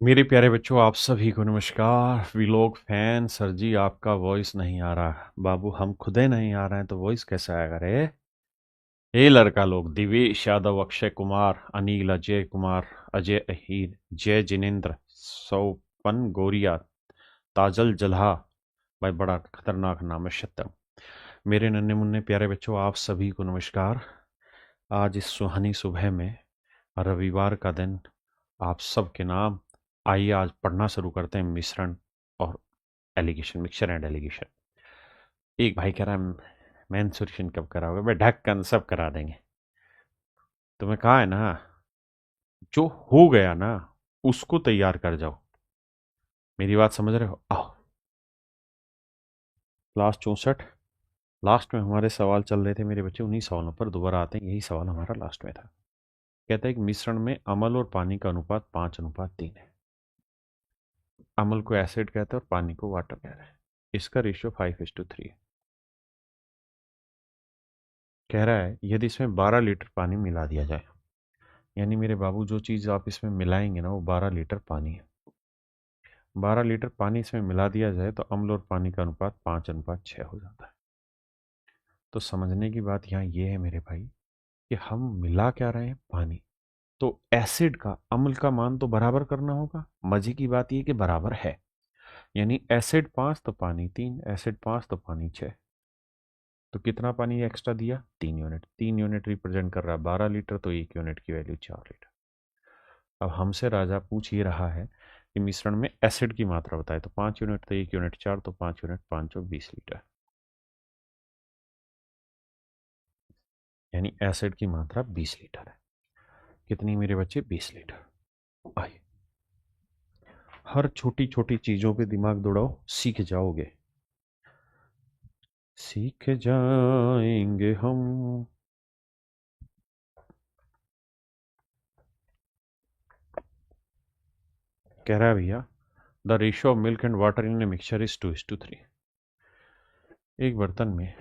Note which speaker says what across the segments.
Speaker 1: मेरे प्यारे बच्चों, आप सभी को नमस्कार। वीलॉग फैन सर जी, आपका वॉइस नहीं आ रहा। बाबू, हम खुदे नहीं आ रहे हैं तो वॉइस कैसे आएगा रे? ये लड़का लोग दिवेश यादव, अक्षय कुमार, अनिल, अजय कुमार, अजय अहीर, जय जिनेन्द्र, सौपन गोरिया, ताजल जल्हा। भाई बड़ा खतरनाक नाम है, शतम। मेरे नन्हे मुन्ने प्यारे बच्चों, आप सभी को नमस्कार। आज इस सुहानी सुबह में, रविवार का दिन, आप सबके नाम। आइए आज पढ़ना शुरू करते हैं मिश्रण और एलिगेशन, मिक्सचर एंड एलिगेशन। एक भाई कह रहा है मेंसुरेशन कब कराओगे? भाई ढक्कन सब करा देंगे। तुम्हें कहा है ना, जो हो गया ना उसको तैयार कर जाओ। मेरी बात समझ रहे हो? आओ। लास्ट 64। लास्ट में हमारे सवाल चल रहे थे मेरे बच्चे, उन्हीं सवालों पर दोबारा आते हैं। यही सवाल हमारा लास्ट में था। कहता है कि मिश्रण में अम्ल और पानी का अनुपात 5:3 है। अम्ल को एसिड कहते हैं और पानी को वाटर कहते हैं। इसका रेशियो 5:3 है। कह रहा है यदि इसमें 12 लीटर पानी मिला दिया जाए, यानी मेरे बाबू जो चीज़ आप इसमें मिलाएंगे ना वो 12 लीटर पानी है। 12 लीटर पानी इसमें मिला दिया जाए तो अम्ल और पानी का अनुपात 5:6 हो जाता है। तो समझने की बात यहाँ ये है मेरे भाई कि हम मिला क्या रहे हैं? पानी। तो एसिड का अम्ल का मान तो बराबर करना होगा। मजे की बात ये कि बराबर है, यानी एसिड 5 तो पानी 3, एसिड 5 तो पानी 6। तो कितना पानी एक्स्ट्रा दिया? 3 यूनिट। 3 यूनिट रिप्रेजेंट कर रहा है 12 लीटर, तो 1 यूनिट की वैल्यू 4 लीटर। अब हमसे राजा पूछ ही रहा है कि मिश्रण में एसिड की मात्रा बताए। तो 5 यूनिट तो 1 यूनिट 4, तो 5 यूनिट 5 20 लीटर। यानी एसिड की मात्रा 20 लीटर है। कितनी मेरे बच्चे? 20 लीटर। आइए, हर छोटी छोटी चीजों पे दिमाग दौड़ाओ, सीख जाओगे। सीख जाएंगे हम। कह रहा है भैया, the ratio of milk and water in a mixture is 2:3। एक बर्तन में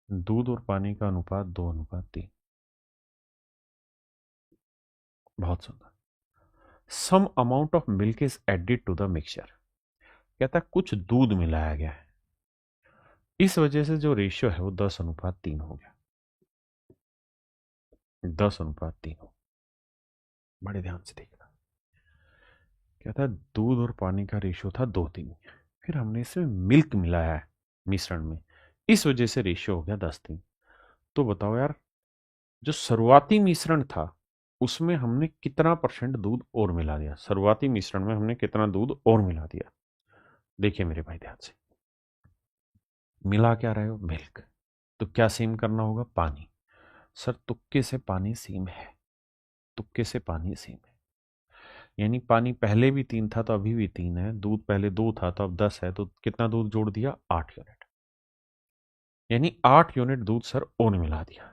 Speaker 1: दूध और पानी का अनुपात 2:3। बहुत सुंदर। Some amount of milk is added to the mixture. कहता है कुछ दूध मिलाया गया है, इस वजह से जो रेशियो है वो 10:3 हो गया। 10:3 हो। बड़े ध्यान से देखना। कहता है दूध और पानी का रेशियो था 2:3, फिर हमने इसमें मिल्क मिलाया है मिश्रण में, इस वजह से रेशियो हो गया 10:3। तो बताओ यार, जो शुरुआती मिश्रण था उसमें हमने कितना परसेंट दूध और मिला दिया? शुरुआती मिश्रण में हमने कितना दूध और मिला दिया? देखिए मेरे भाई ध्यान से, मिला क्या रहे हो? मिल्क। तो क्या सेम करना होगा? पानी। सर तुक्के से पानी सेम है, तुक्के से पानी सेम है। यानी पानी पहले भी 3 था तो अभी भी 3 है, दूध पहले 2 था तो अब 10 है, तो कितना दूध जोड़ दिया? 8 यूनिट। यानी 8 यूनिट दूध सर और मिला दिया।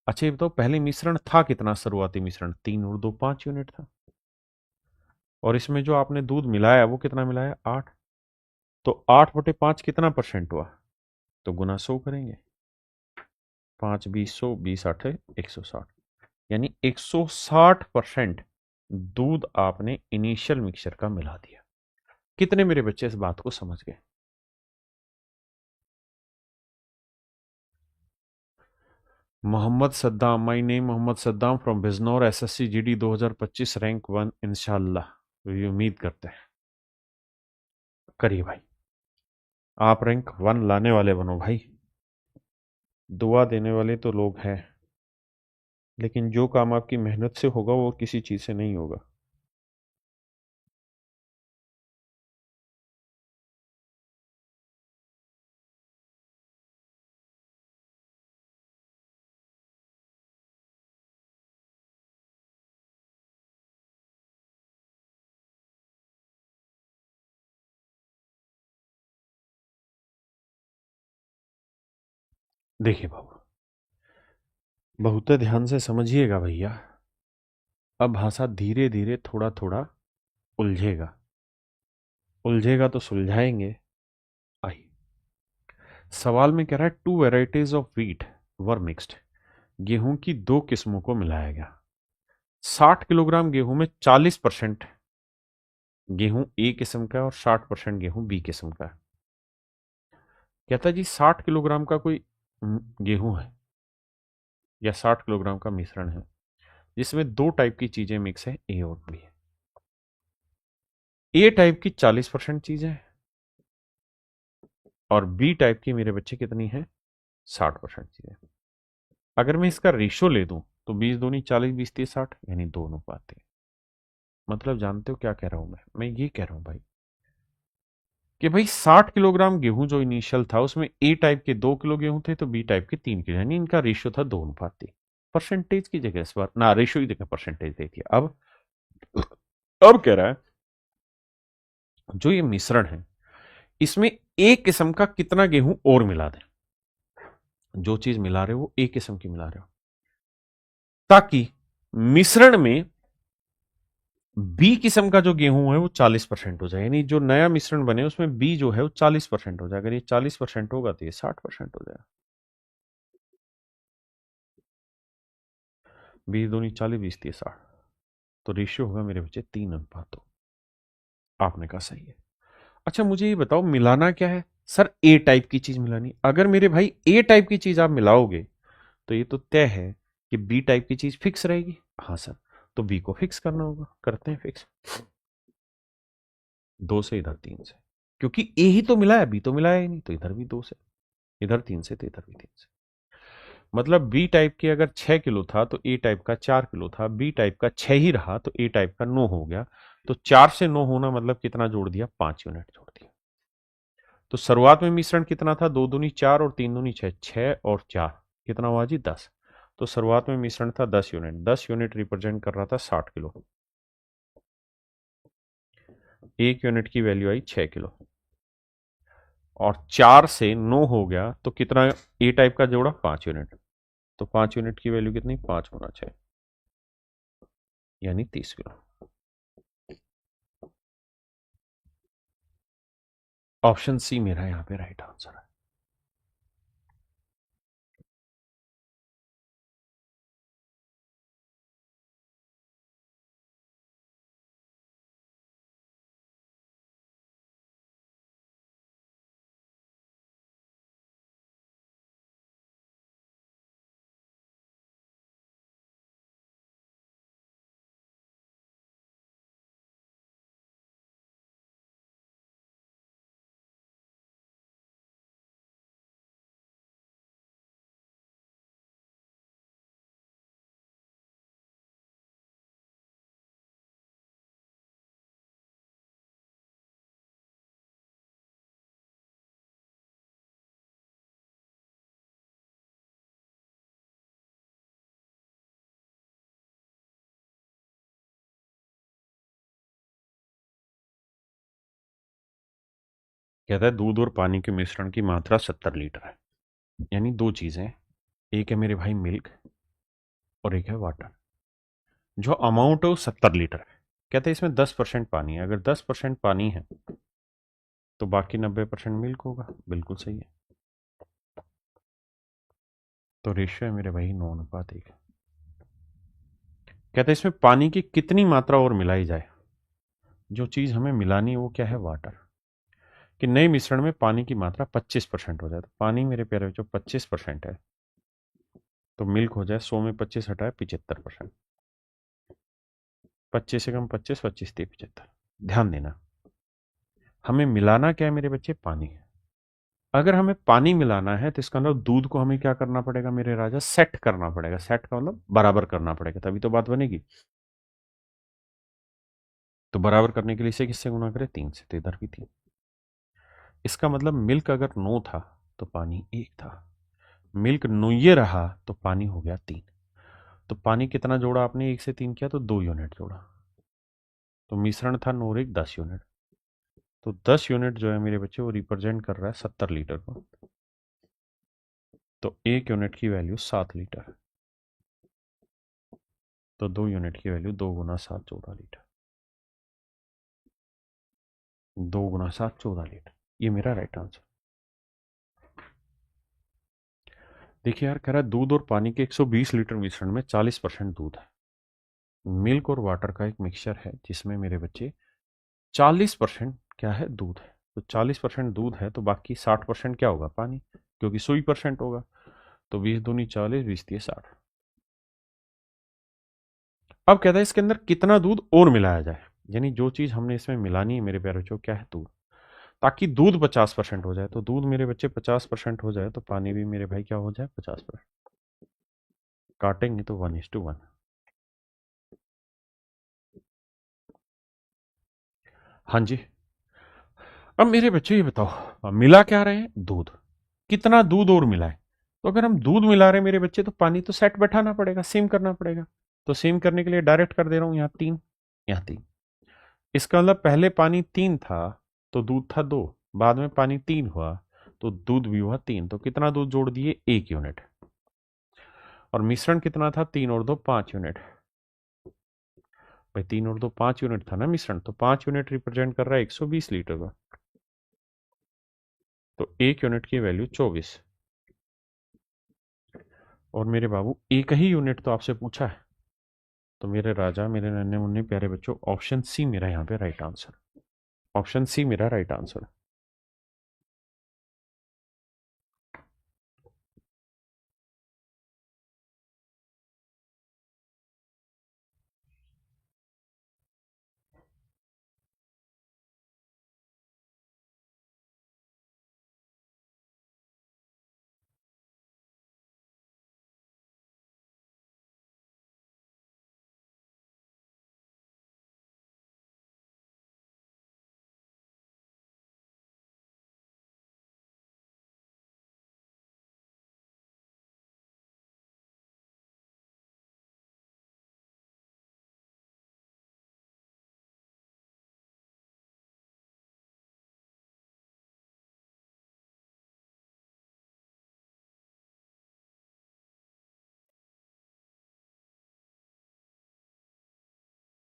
Speaker 1: अच्छा ये बताओ, पहले मिश्रण था कितना? शुरुआती मिश्रण 3 और 2 5 यूनिट था, और इसमें जो आपने दूध मिलाया वो कितना मिलाया? 8। तो 8/5 कितना परसेंट हुआ? तो गुना 100 करेंगे। 5 20 100, 20 8 160। यानी 160% दूध आपने इनिशियल मिक्सचर का मिला दिया। कितने मेरे बच्चे इस बात को समझ गए? Mohammad Saddam, my name Mohammad Saddam from Bijnor, SSC GD 2025 rank 1 इंशाल्लाह। ये उम्मीद करते हैं। करिए भाई, आप रैंक 1 लाने वाले बनो भाई। दुआ देने वाले तो लोग हैं, लेकिन जो काम आपकी मेहनत से होगा वो किसी चीज से नहीं होगा। देखिए बाबू, बहुत ध्यान से समझिएगा भैया। अब भाषा धीरे धीरे थोड़ा थोड़ा उलझेगा। उलझेगा तो सुलझाएंगे। आई, सवाल में कह रहा है 2 varieties of wheat were mixed. गेहूं की 2 किस्मों को मिलाया गया। 60 किलोग्राम गेहूं में 40% गेहूं ए किस्म का है और 60% गेहूं बी किस्म का है। कहता जी 60 किलोग्राम का कोई गेहूं है या 60 किलोग्राम का मिश्रण है जिसमें दो टाइप की चीजें मिक्स है, ए और बी है। ए टाइप की 40% चीजें हैं और बी टाइप की मेरे बच्चे कितनी है, 60% चीजें। अगर मैं इसका रेशो ले दूं तो 20 दूनी 40, 20 30 60, यानी दो अनुपात है। मतलब जानते हो क्या कह रहा हूं मैं ये कह रहा हूं भाई कि भाई 60 किलोग्राम गेहूं जो इनिशियल था उसमें ए टाइप के 2 किलो गेहूं थे तो बी टाइप के 3 किलो, यानी इनका रेशियो था 2 अनुपात 3। परसेंटेज की जगह इस बार ना रेशियो की जगह परसेंटेज दे दिया। अब कह रहा है जो ये मिश्रण है इसमें एक किस्म का कितना गेहूं और मिला दें। जो चीज मिला रहे हो वो एक किस्म की मिला रहे हो ताकि मिश्रण में बी किस्म का जो गेहूं है वो 40% हो जाए, यानी जो नया मिश्रण बने उसमें बी जो है वो 40% हो जाए। अगर ये 40% होगा तो ये 60% हो जाएगा। 20 दूनी 40, 20 30 60, तो रेशियो होगा मेरे बच्चे 3 अनुपात 2। आपने कहा सही है। अच्छा मुझे ये बताओ मिलाना क्या है। सर ए टाइप की चीज मिलानी। अगर मेरे भाई ए टाइप की चीज आप मिलाओगे तो ये तो तय है कि बी टाइप की चीज फिक्स रहेगी। हाँ सर, तो बी को फिक्स करना होगा, करते हैं फिक्स। 2 से इधर 3 से, क्योंकि ए ही तो मिला है, बी तो मिलाया ही नहीं, तो इधर भी 2 से, इधर 3 से तो इधर भी 3 से। मतलब बी टाइप के अगर 6 किलो था तो ए टाइप का 4 किलो था, बी टाइप का 6 ही रहा तो ए टाइप का 9 हो गया। तो 4 से 9 होना मतलब कितना जोड़ दिया, 5 यूनिट जोड़ दिया। तो शुरुआत में मिश्रण कितना था, 2 दूनी 4 और 3 दूनी 6, 6 और 4 कितना हुआ जी 10। तो शुरुआत में मिश्रण था 10 यूनिट, 10 यूनिट रिप्रेजेंट कर रहा था 60 किलो। 1 यूनिट की वैल्यू आई 6 किलो और 4 से 9 हो गया तो कितना ए टाइप का जोड़ा, 5 यूनिट। तो 5 यूनिट की वैल्यू कितनी, 5 गुना 6, यानी 30 किलो। ऑप्शन सी मेरा यहां पे राइट आंसर है। कहता है दूध और पानी के मिश्रण की मात्रा 70 लीटर है। यानी दो चीजें, एक है मेरे भाई मिल्क और एक है वाटर। जो अमाउंट है वो 70 लीटर है। कहते हैं इसमें 10% पानी है। अगर 10% पानी है तो बाकी 90% मिल्क होगा। बिल्कुल सही है। तो रेशियो है मेरे भाई 9 अनुपात 1। कहते हैं इसमें पानी की कितनी मात्रा और मिलाई जाए। जो चीज हमें मिलानी है वो क्या है, वाटर। कि नए मिश्रण में पानी की मात्रा 25% हो जाए। तो पानी मेरे प्यारे बच्चों 25% है तो मिल्क हो जाए 100 में 25 हटाए 75%। 25 से कम 25, 25 30 75। ध्यान देना हमें मिलाना क्या है मेरे बच्चे, पानी है। अगर हमें पानी मिलाना है तो इसका मतलब दूध को हमें क्या करना पड़ेगा मेरे राजा, सेट करना पड़ेगा। सेट का मतलब बराबर करना पड़ेगा, तभी तो बात बनेगी। तो बराबर करने के लिए इसे किससे गुना करें, 3 से, तो इधर भी 3। इसका मतलब मिल्क अगर 9 था तो पानी 1 था। मिल्क 9 ये रहा तो पानी हो गया 3। तो पानी कितना जोड़ा आपने, 1 से 3 किया तो 2 यूनिट जोड़ा। तो मिश्रण था 9 और 1 10 यूनिट। तो 10 यूनिट जो है मेरे बच्चे वो रिप्रेजेंट कर रहा है 70 लीटर को। तो 1 यूनिट की वैल्यू 7 लीटर। तो 2 यूनिट की वैल्यू 2 गुना 7 14 लीटर। 2 गुना 7 14 लीटर, ये मेरा राइट आंसर। देखिए यार, कह रहा है दूध और पानी के 120 लीटर मिश्रण में 40% दूध है। मिल्क और वाटर का एक मिक्सचर है जिसमें मेरे बच्चे 40% क्या है, दूध है। तो 40% दूध है तो बाकी 60% क्या होगा, पानी, क्योंकि 100% होगा। तो 20 दूनी 40, 20 तिये 60। अब कहता है इसके अंदर कितना दूध और मिलाया जाए, यानी जो चीज हमने इसमें मिलानी है मेरे प्यारे बच्चों, क्या है, दूध। ताकि दूध 50% हो जाए, तो दूध मेरे बच्चे 50% हो जाए तो पानी भी मेरे भाई क्या हो जाए, 50%। काटेंगे तो 1:1। हाँ जी। अब मेरे बच्चे ये बताओ, अब मिला क्या रहे हैं, दूध। कितना दूध और मिला है। तो अगर हम दूध मिला रहे हैं मेरे बच्चे, तो पानी तो सेट बैठाना पड़ेगा, सेम करना पड़ेगा। तो सेम करने के लिए डायरेक्ट कर दे रहा हूं, यहाँ 3, यहाँ 3। इसका मतलब पहले पानी 3 था तो दूध था 2, बाद में पानी 3 हुआ तो दूध भी हुआ 3। तो कितना दूध जोड़ दिए, 1 यूनिट। और मिश्रण कितना था, 3 और 2 5 यूनिट। भाई 3 और 2 5 यूनिट था ना मिश्रण, तो 5 यूनिट रिप्रेजेंट कर रहा है 120 लीटर का। तो 1 यूनिट की वैल्यू 24। और मेरे बाबू एक ही यूनिट तो आपसे पूछा है। तो मेरे राजा, मेरे नन्हे मुन्ने प्यारे बच्चों, ऑप्शन सी मेरा यहाँ पे राइट आंसर। ऑप्शन सी मेरा राइट आंसर।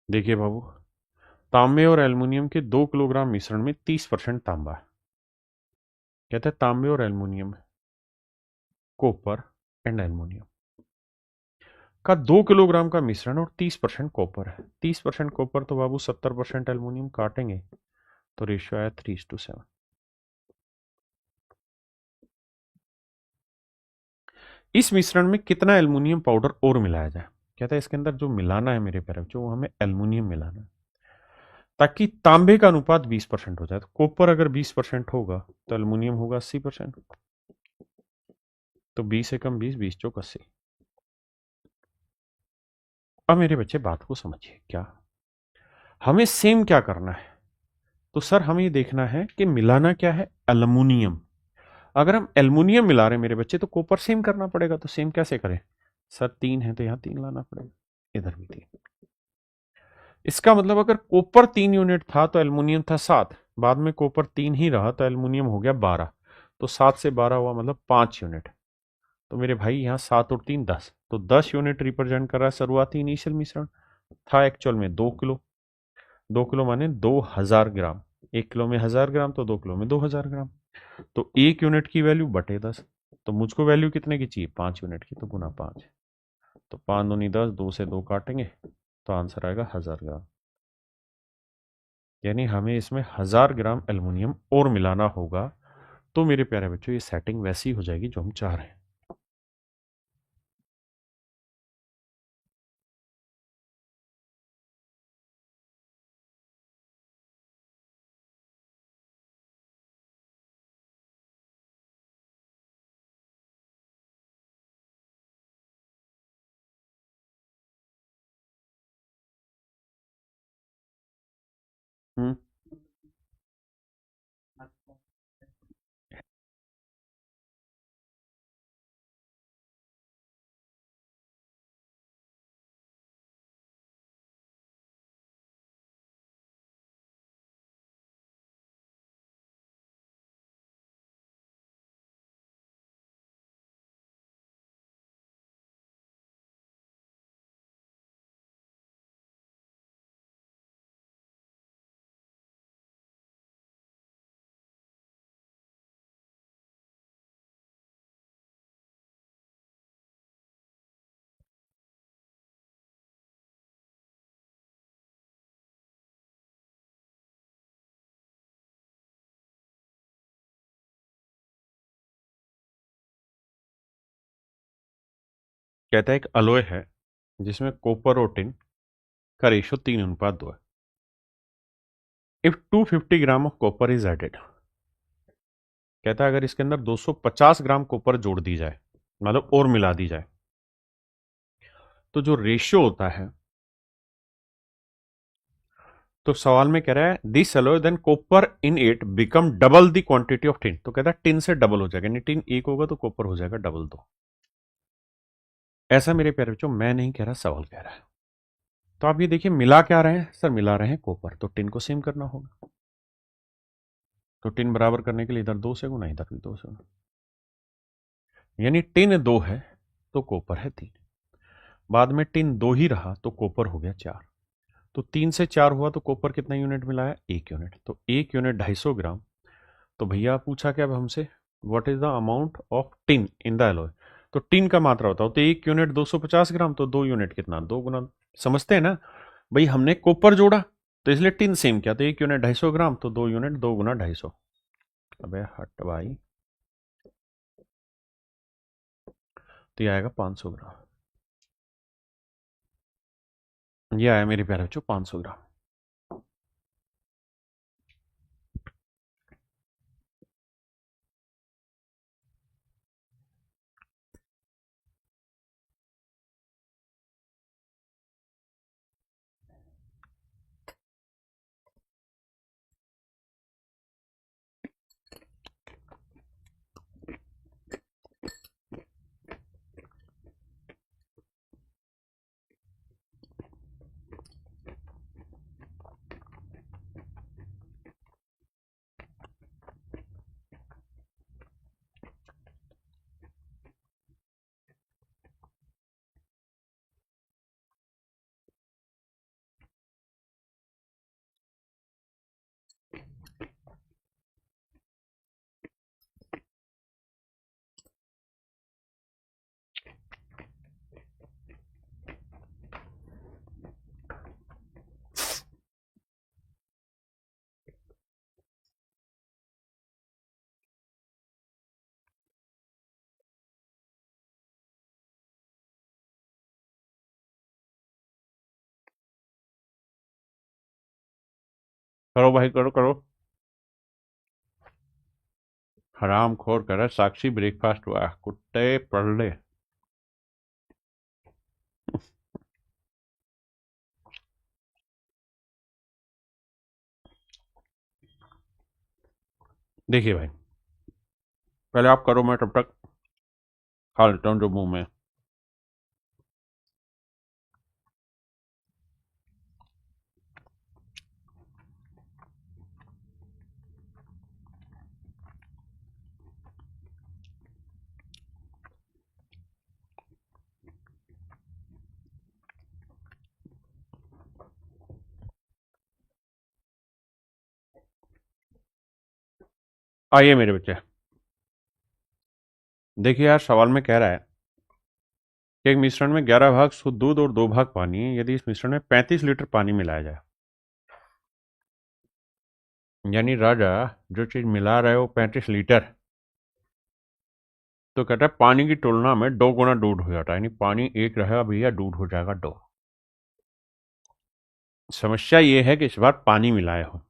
Speaker 1: देखिए बाबू, तांबे और एल्युमिनियम के 2 किलोग्राम मिश्रण में 30% तांबा है। कहते हैं तांबे और एल्युमिनियम, कॉपर एंड एल्युमिनियम का 2 किलोग्राम का मिश्रण और 30% कॉपर है। 30% कॉपर तो बाबू 70% एल्युमिनियम, काटेंगे तो रेशियो आया 3:7। इस मिश्रण में कितना एल्युमिनियम पाउडर और मिलाया जाए। कहता है इसके अंदर जो मिलाना है मेरे प्यारे बच्चों, वो हमें एल्युमिनियम मिलाना है, ताकि तांबे का अनुपात 20% हो जाए। तो कॉपर अगर 20% होगा तो एल्युमिनियम होगा 80%। तो 20 से कम 20, 20 चौक 80। अब मेरे बच्चे बात को समझिए, क्या हमें सेम क्या करना है। तो सर हमें ये देखना है कि मिलाना क्या है, एल्युमिनियम। अगर हम एल्युमिनियम मिला रहे हैं मेरे बच्चे, तो कॉपर सेम करना पड़ेगा। तो सेम कैसे करें, सर 3 है तो यहाँ 3 लाना पड़ेगा, इधर भी 3। इसका मतलब अगर कॉपर 3 यूनिट था तो एल्युमिनियम था 7, बाद में कॉपर 3 ही रहा तो एल्युमिनियम हो गया 12। तो 7 से 12 हुआ मतलब 5 यूनिट। तो मेरे भाई यहाँ 7 और 3 10, तो 10 यूनिट रिप्रेजेंट कर रहा है शुरुआती इनिशियल मिश्रण। था एक्चुअल में 2 किलो। 2 किलो माने 2000 ग्राम। 1 किलो में 1000 ग्राम, तो 2 किलो में 2000 ग्राम। तो 1 यूनिट की वैल्यू बटे 10। तो मुझको वैल्यू कितने की चाहिए, 5 यूनिट की, तो गुना 5। तो 5 दूनी 10, 2 से 2 काटेंगे तो आंसर आएगा 1000 ग्राम। यानी हमें इसमें 1000 ग्राम एल्युमिनियम और मिलाना होगा। तो मेरे प्यारे बच्चों ये सेटिंग वैसी हो जाएगी जो हम चाह रहे हैं। हम्म। कहता है एक अलॉय है जिसमें कॉपर और टिन का रेशियो 3:2 है। If 250 gram of copper is added, कहता है अगर इसके अंदर 250 ग्राम कॉपर जोड़ दी जाए, मतलब और मिला दी जाए, तो जो रेशियो होता है, तो सवाल में कह रहा है this alloy than copper in it become double the quantity of tin. तो कहता है टिन से डबल हो जाएगा, यानी टिन एक होगा तो कॉपर हो जाएगा डबल दो। ऐसा मेरे प्यारे बच्चों मैं नहीं कह रहा, सवाल कह रहा है। तो आप ये देखिए मिला क्या रहे हैं सर, मिला रहे हैं कॉपर, तो टिन को सेम करना होगा। तो टिन बराबर करने के लिए इधर 2 से गुना, इधर भी 2 से गुना, यानी टिन 2 है तो कॉपर है 3। बाद में टिन 2 ही रहा तो कॉपर हो गया 4। तो 3 से 4 हुआ तो कॉपर कितना यूनिट मिला है, 1 यूनिट। तो 1 यूनिट 250 ग्राम। तो भैया पूछा क्या अब हमसे, what is the amount of tin in the alloy. तो टिन का मात्रा होता है तो 1 यूनिट 250 ग्राम, तो 2 यूनिट कितना, 2 गुना। समझते हैं ना भाई, हमने कॉपर जोड़ा तो इसलिए टिन सेम किया, तो 1 यूनिट 250 ग्राम, तो 2 यूनिट 2 गुना 250। अबे हट भाई, तो ये आएगा 500 ग्राम। ये आया मेरे प्यारे बच्चों 500 ग्राम। करो भाई, करो करो। हराम खोर कर साक्षी, ब्रेकफास्ट हुआ, कुत्ते पढ़ ले। देखिए भाई, पहले आप करो, मैं तब तक खा लेता हूँ जो मुंह में। आइए मेरे बच्चे, देखिए यार सवाल में कह रहा है कि एक मिश्रण में 11 भाग शुद्ध दूध और 2 भाग पानी है, यदि इस मिश्रण में 35 लीटर पानी मिलाया जाए, यानी राजा जो चीज मिला रहे हो 35 लीटर, तो कहता है पानी की तुलना में 2 गुना दूध हो जाता है, यानी पानी 1 रहेगा भैया, दूध हो जाएगा 2। समस्या ये है कि इस बार पानी मिलाए हो,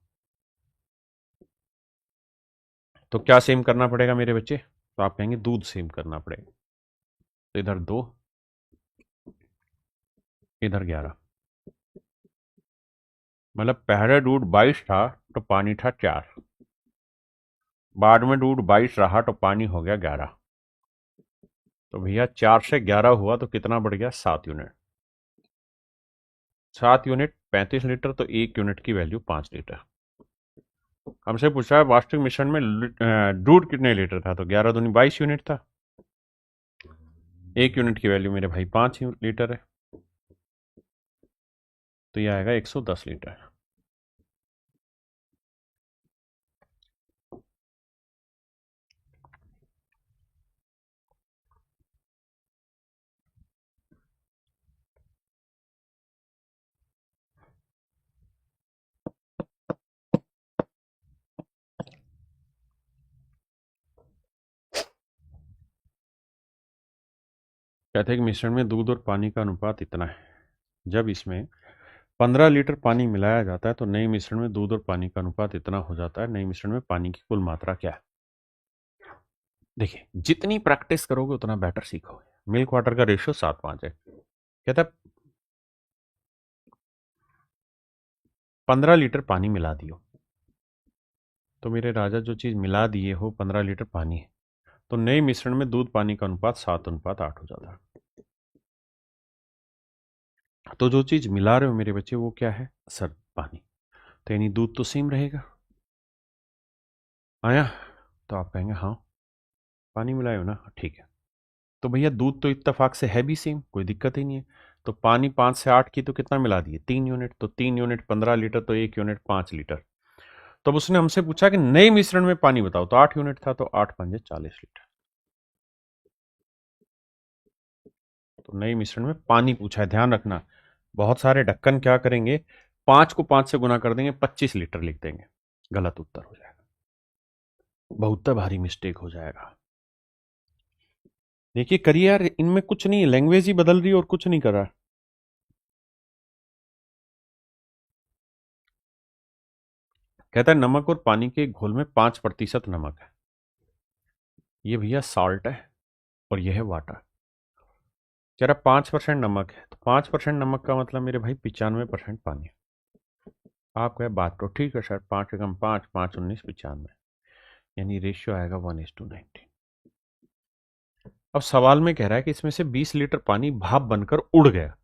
Speaker 1: तो क्या सेम करना पड़ेगा मेरे बच्चे, तो आप कहेंगे दूध सेम करना पड़ेगा। तो इधर 2, इधर 11, मतलब पहले दूध 22 था तो पानी था 4, बाद में दूध 22 रहा तो पानी हो गया 11। तो भैया 4 से 11 हुआ तो कितना बढ़ गया, 7 यूनिट। 7 यूनिट 35 लीटर, तो 1 यूनिट की वैल्यू 5 लीटर। हमसे पूछा है वास्तविक मिश्रण में दूध कितने लीटर था, तो 11 दूनी 22 यूनिट था। 1 यूनिट की वैल्यू मेरे भाई 5 लीटर है, तो यह आएगा 110 लीटर। कहते हैं कि मिश्रण में दूध और पानी का अनुपात इतना है। जब इसमें 15 लीटर पानी मिलाया जाता है तो नए मिश्रण में दूध और पानी का अनुपात इतना हो जाता है। नए मिश्रण में पानी की कुल मात्रा क्या है? देखिए, जितनी प्रैक्टिस करोगे उतना बेटर सीखोगे। मिल्क वाटर का रेशियो 7:5 है। कहता है 15 लीटर पानी मिला दियो। तो मेरे राजा, जो चीज मिला दिए हो 15 लीटर पानी है, तो नए मिश्रण में दूध पानी का अनुपात 7:8 हो जाता है। तो जो चीज मिला रहे हो मेरे बच्चे वो क्या है? सर, पानी। तो यानी दूध तो सेम रहेगा। आया? तो आप कहेंगे हाँ, पानी मिलाए हो ना, ठीक है। तो भैया दूध तो इत्तेफाक से है भी सेम, कोई दिक्कत ही नहीं है। तो पानी 5 से 8 की तो कितना मिला दिए? 3 यूनिट। तो 3 यूनिट 15 लीटर, तो 1 यूनिट 5 लीटर। तब उसने हमसे पूछा कि नए मिश्रण में पानी बताओ, तो 8 यूनिट था, तो 8×5 = 40 लीटर। तो नए मिश्रण में पानी पूछा है, ध्यान रखना। बहुत सारे ढक्कन क्या करेंगे, 5 को 5 से गुना कर देंगे, 25 लीटर लिख देंगे। गलत उत्तर हो जाएगा, बहुत भारी मिस्टेक हो जाएगा। देखिए करिए यार, इनमें कुछ नहीं है, लैंग्वेज ही बदल रही है और कुछ नहीं कर रहा। कहता है नमक और पानी के घोल में 5% नमक है। ये भैया साल्ट है और ये है वाटर। कह रहा 5% नमक है, तो 5% नमक का मतलब मेरे भाई 95% पानी। आप कहे बात तो ठीक है सर, 5 × 5 = 5, 5×19 = 95, यानी रेशियो आएगा 1:19। अब सवाल में कह रहा है कि इसमें से 20 लीटर पानी भाप बनकर उड़ गया,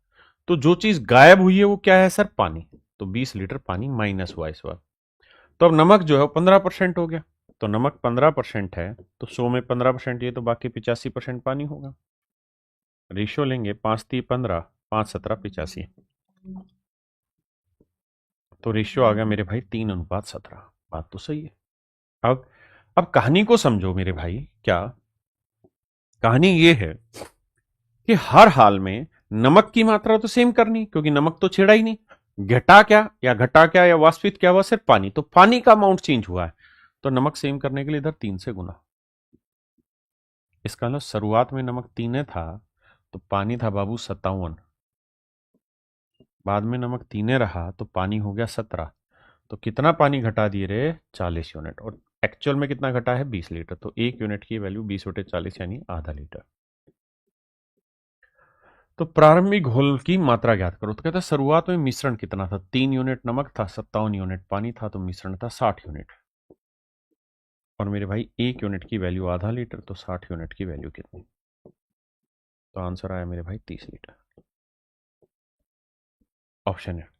Speaker 1: तो जो चीज गायब हुई है वो क्या है सर? पानी। तो 20 लीटर पानी माइनस हुआ इस बार। तो अब नमक जो है वो 15% हो गया। तो नमक 15% है, तो 100 में 15% ये, तो बाकी 85% पानी होगा। रेशियो लेंगे 5×3 = 15, 5×17 = 85। तो रेशियो आ गया मेरे भाई 3:17। बात तो सही है। अब अब कहानी को समझो मेरे भाई। क्या कहानी? ये है कि हर हाल में नमक की मात्रा तो सेम करनी, क्योंकि नमक तो छेड़ा ही नहीं। घटा क्या या वाष्पित क्या हुआ? सिर्फ पानी। तो पानी का अमाउंट चेंज हुआ है, तो नमक सेम करने के लिए इधर 3 से गुना। इसका मतलब शुरुआत में नमक 3 था, तो पानी था बाबू 57। बाद में नमक 3 रहा तो पानी हो गया 17। तो कितना पानी घटा दिए रे? 40 यूनिट। और एक्चुअल में कितना घटा है? 20 लीटर। तो 1 यूनिट की वैल्यू 20/40 यानी आधा लीटर। तो प्रारंभिक घोल की मात्रा ज्ञात करो। तो कहता है शुरुआत में मिश्रण कितना था? 3 यूनिट नमक था, 57 यूनिट पानी था, तो मिश्रण था 60 यूनिट। और मेरे भाई 1 यूनिट की वैल्यू आधा लीटर, तो 60 यूनिट की वैल्यू कितनी? तो आंसर आया मेरे भाई 30 लीटर। ऑप्शन है।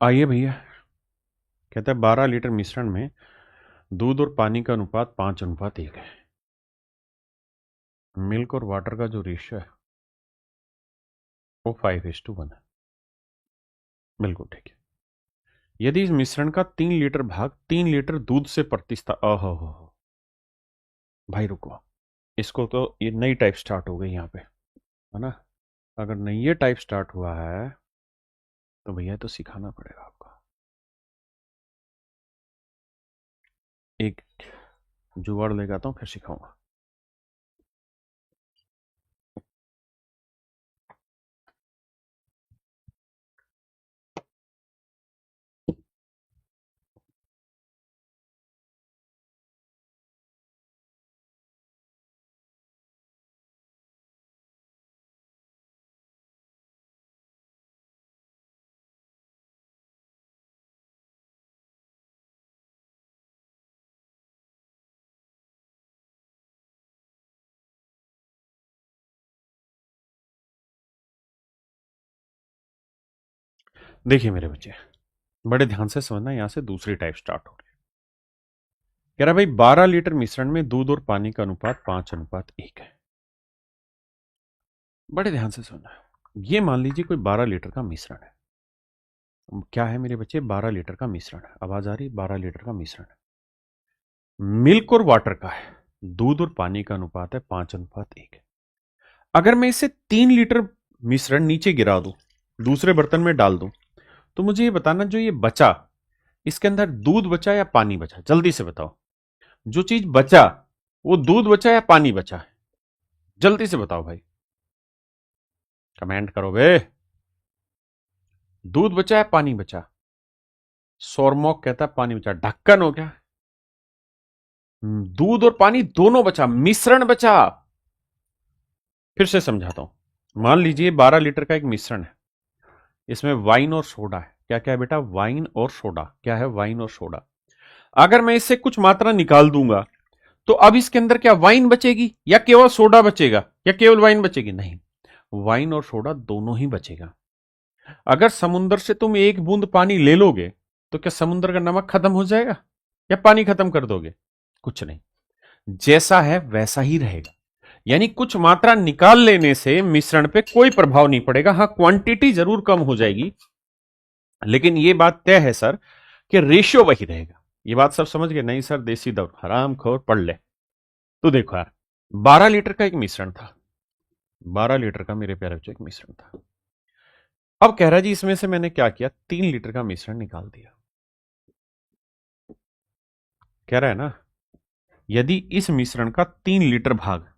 Speaker 1: आइए भैया। कहता है 12 लीटर मिश्रण में दूध और पानी का अनुपात 5:1 है। मिल्क और वाटर का जो रेशियो है वो 5:1 है। बिल्कुल ठीक है। यदि इस मिश्रण का 3 लीटर भाग 3 लीटर दूध से प्रतिस्थापित, ओहो भाई रुको, इसको तो ये नई टाइप स्टार्ट हो गई यहाँ पे, है ना? अगर नई ये टाइप स्टार्ट हुआ है तो भैया तो सिखाना पड़ेगा आपको। एक जुगाड़ लगाता हूँ फिर सिखाऊंगा। देखिए मेरे बच्चे, बड़े ध्यान से समझना, यहां से दूसरी टाइप स्टार्ट हो रही है। कह रहा भाई 12 लीटर मिश्रण में दूध और पानी का अनुपात 5:1 है। बड़े ध्यान से समझना, ये मान लीजिए कोई 12 लीटर का मिश्रण है। क्या है मेरे बच्चे? 12 लीटर का मिश्रण है। आवाज आ रही? 12 लीटर का मिश्रण है, मिल्क और वाटर का है। दूध और पानी का अनुपात है 5:1। अगर मैं इसे 3 लीटर मिश्रण नीचे गिरा दूं, दूसरे बर्तन में डाल दूं, तो मुझे ये बताना, जो ये बचा, इसके अंदर दूध बचा या पानी बचा? जल्दी से बताओ। जो चीज बचा वो दूध बचा या पानी बचा है? जल्दी से बताओ भाई, कमेंट करो बे। दूध बचा या पानी बचा? सोरमोक कहता पानी बचा। ढक्कन हो क्या? दूध और पानी दोनों बचा, मिश्रण बचा। फिर से समझाता हूं। मान लीजिए 12 लीटर का एक मिश्रण है, इसमें वाइन और सोडा है। क्या क्या है बेटा? वाइन और सोडा। क्या है? वाइन और सोडा। अगर मैं इससे कुछ मात्रा निकाल दूंगा, तो अब इसके अंदर क्या वाइन बचेगी या केवल सोडा बचेगा या केवल वाइन बचेगी? नहीं, वाइन और सोडा दोनों ही बचेगा। अगर समुद्र से तुम एक बूंद पानी ले लोगे, तो क्या समुद्र का नमक खत्म हो जाएगा या पानी खत्म कर दोगे? कुछ नहीं, जैसा है वैसा ही रहेगा। यानी कुछ मात्रा निकाल लेने से मिश्रण पे कोई प्रभाव नहीं पड़ेगा। हाँ, क्वांटिटी जरूर कम हो जाएगी, लेकिन यह बात तय है सर कि रेशियो वही रहेगा। ये बात सब समझ गए? नहीं सर, देसी दौड़ हराम खोर पढ़ ले। तो देखो यार, 12 लीटर का एक मिश्रण था। 12 लीटर का मेरे प्यारे बच्चों एक मिश्रण था। अब कह रहा जी इसमें से मैंने क्या किया? 3 लीटर का मिश्रण निकाल दिया। कह रहा है ना, यदि इस मिश्रण का 3 लीटर भाग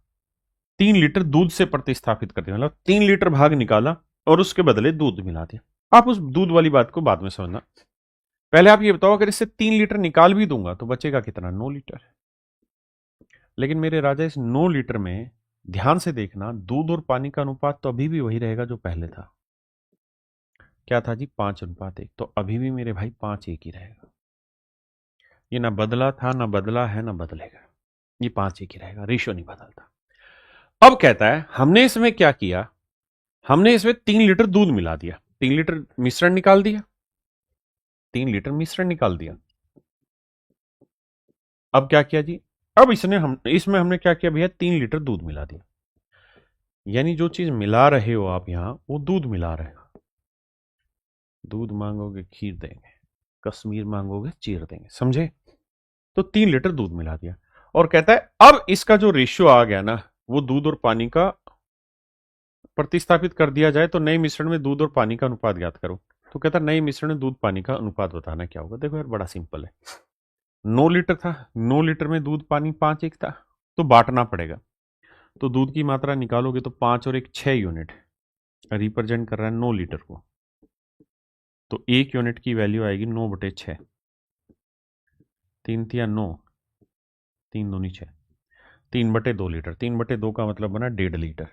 Speaker 1: 3 लीटर दूध से प्रतिस्थापित कर दिया, मतलब 3 लीटर भाग निकाला और उसके बदले दूध मिला दिया। आप उस दूध वाली बात को बाद में समझना। पहले आप ये बताओ, अगर इससे 3 लीटर निकाल भी दूंगा तो बचेगा कितना? 9 लीटर। लेकिन मेरे राजा, इस 9 लीटर में ध्यान से देखना, दूध और पानी का अनुपात तो अभी भी वही रहेगा जो पहले था। क्या था जी? 5:1। तो अभी भी मेरे भाई 5:1 ही रहेगा। ये ना बदला था, ना बदला है, ना बदलेगा। ये 5:1 ही रहेगा, रेशियो नहीं बदलता। अब कहता है हमने इसमें क्या किया? हमने इसमें 3 लीटर दूध मिला दिया, 3 लीटर मिश्रण निकाल दिया, 3 लीटर मिश्रण निकाल दिया। अब क्या किया जी? अब इसमें हमने क्या किया भैया? 3 लीटर दूध मिला दिया। यानी जो चीज मिला रहे हो आप यहां, वो दूध मिला रहे हो। दूध मांगोगे खीर देंगे, कश्मीर मांगोगे चीर देंगे, समझे? तो 3 लीटर दूध मिला दिया। और कहता है अब इसका जो रेशियो आ गया ना, वो दूध और पानी का प्रतिस्थापित कर दिया जाए तो नए मिश्रण में दूध और पानी का अनुपात ज्ञात करो। तो कहता है नए मिश्रण में दूध पानी का अनुपात बताना क्या होगा। देखो यार, बड़ा सिंपल है। 9 लीटर था, 9 लीटर में दूध पानी 5:1 था, तो बांटना पड़ेगा। तो दूध की मात्रा निकालोगे तो 5 और 1 6 यूनिट रिप्रेजेंट कर रहा है 9 लीटर को। तो 1 यूनिट की वैल्यू आएगी 9/6। 3 × 9, 3×2 = 6। 3/2 लीटर। 3/2 का मतलब बना 1.5 लीटर।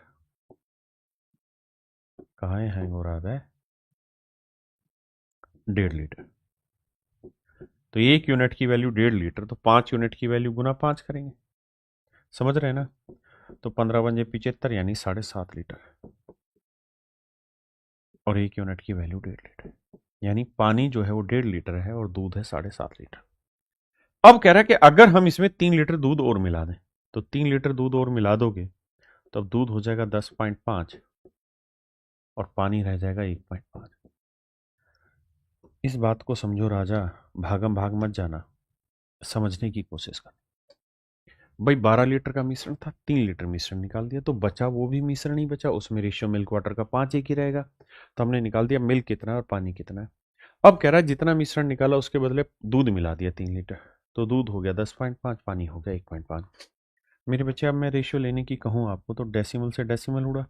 Speaker 1: कहाँ है हैंग हो रहा है? 1.5 लीटर। तो 1 यूनिट की वैल्यू 1.5 लीटर, तो 5 यूनिट की वैल्यू गुना 5 करेंगे। समझ रहे हैं ना? तो 15×5 = 75, यानी 7.5 लीटर। और 1 यूनिट की वैल्यू 1.5 लीटर, यानी पानी जो है वो 1.5 लीटर है और दूध है 7.5 लीटर। अब कह रहा है कि अगर हम इसमें 3 लीटर दूध और मिला दें, तो 3 लीटर दूध और मिला दोगे तो अब दूध हो जाएगा 10.5 और पानी रह जाएगा 1.5। इस बात को समझो राजा, भागम भाग मत जाना, समझने की कोशिश कर। भाई 12 लीटर का मिश्रण था, 3 लीटर मिश्रण निकाल दिया, तो बचा वो भी मिश्रण ही बचा, उसमें रेशियो मिल्क वाटर का 5:1 ही रहेगा। तो हमने निकाल दिया मिल्क कितना है और पानी कितना है। अब कह रहा है जितना मिश्रण निकाला उसके बदले दूध मिला दिया 3 लीटर। तो दूध हो गया 10.5, पानी हो गया 1.5। मेरे बच्चे अब मैं रेशियो लेने की कहूँ आपको तो डेसिमल से डेसिमल उड़ा,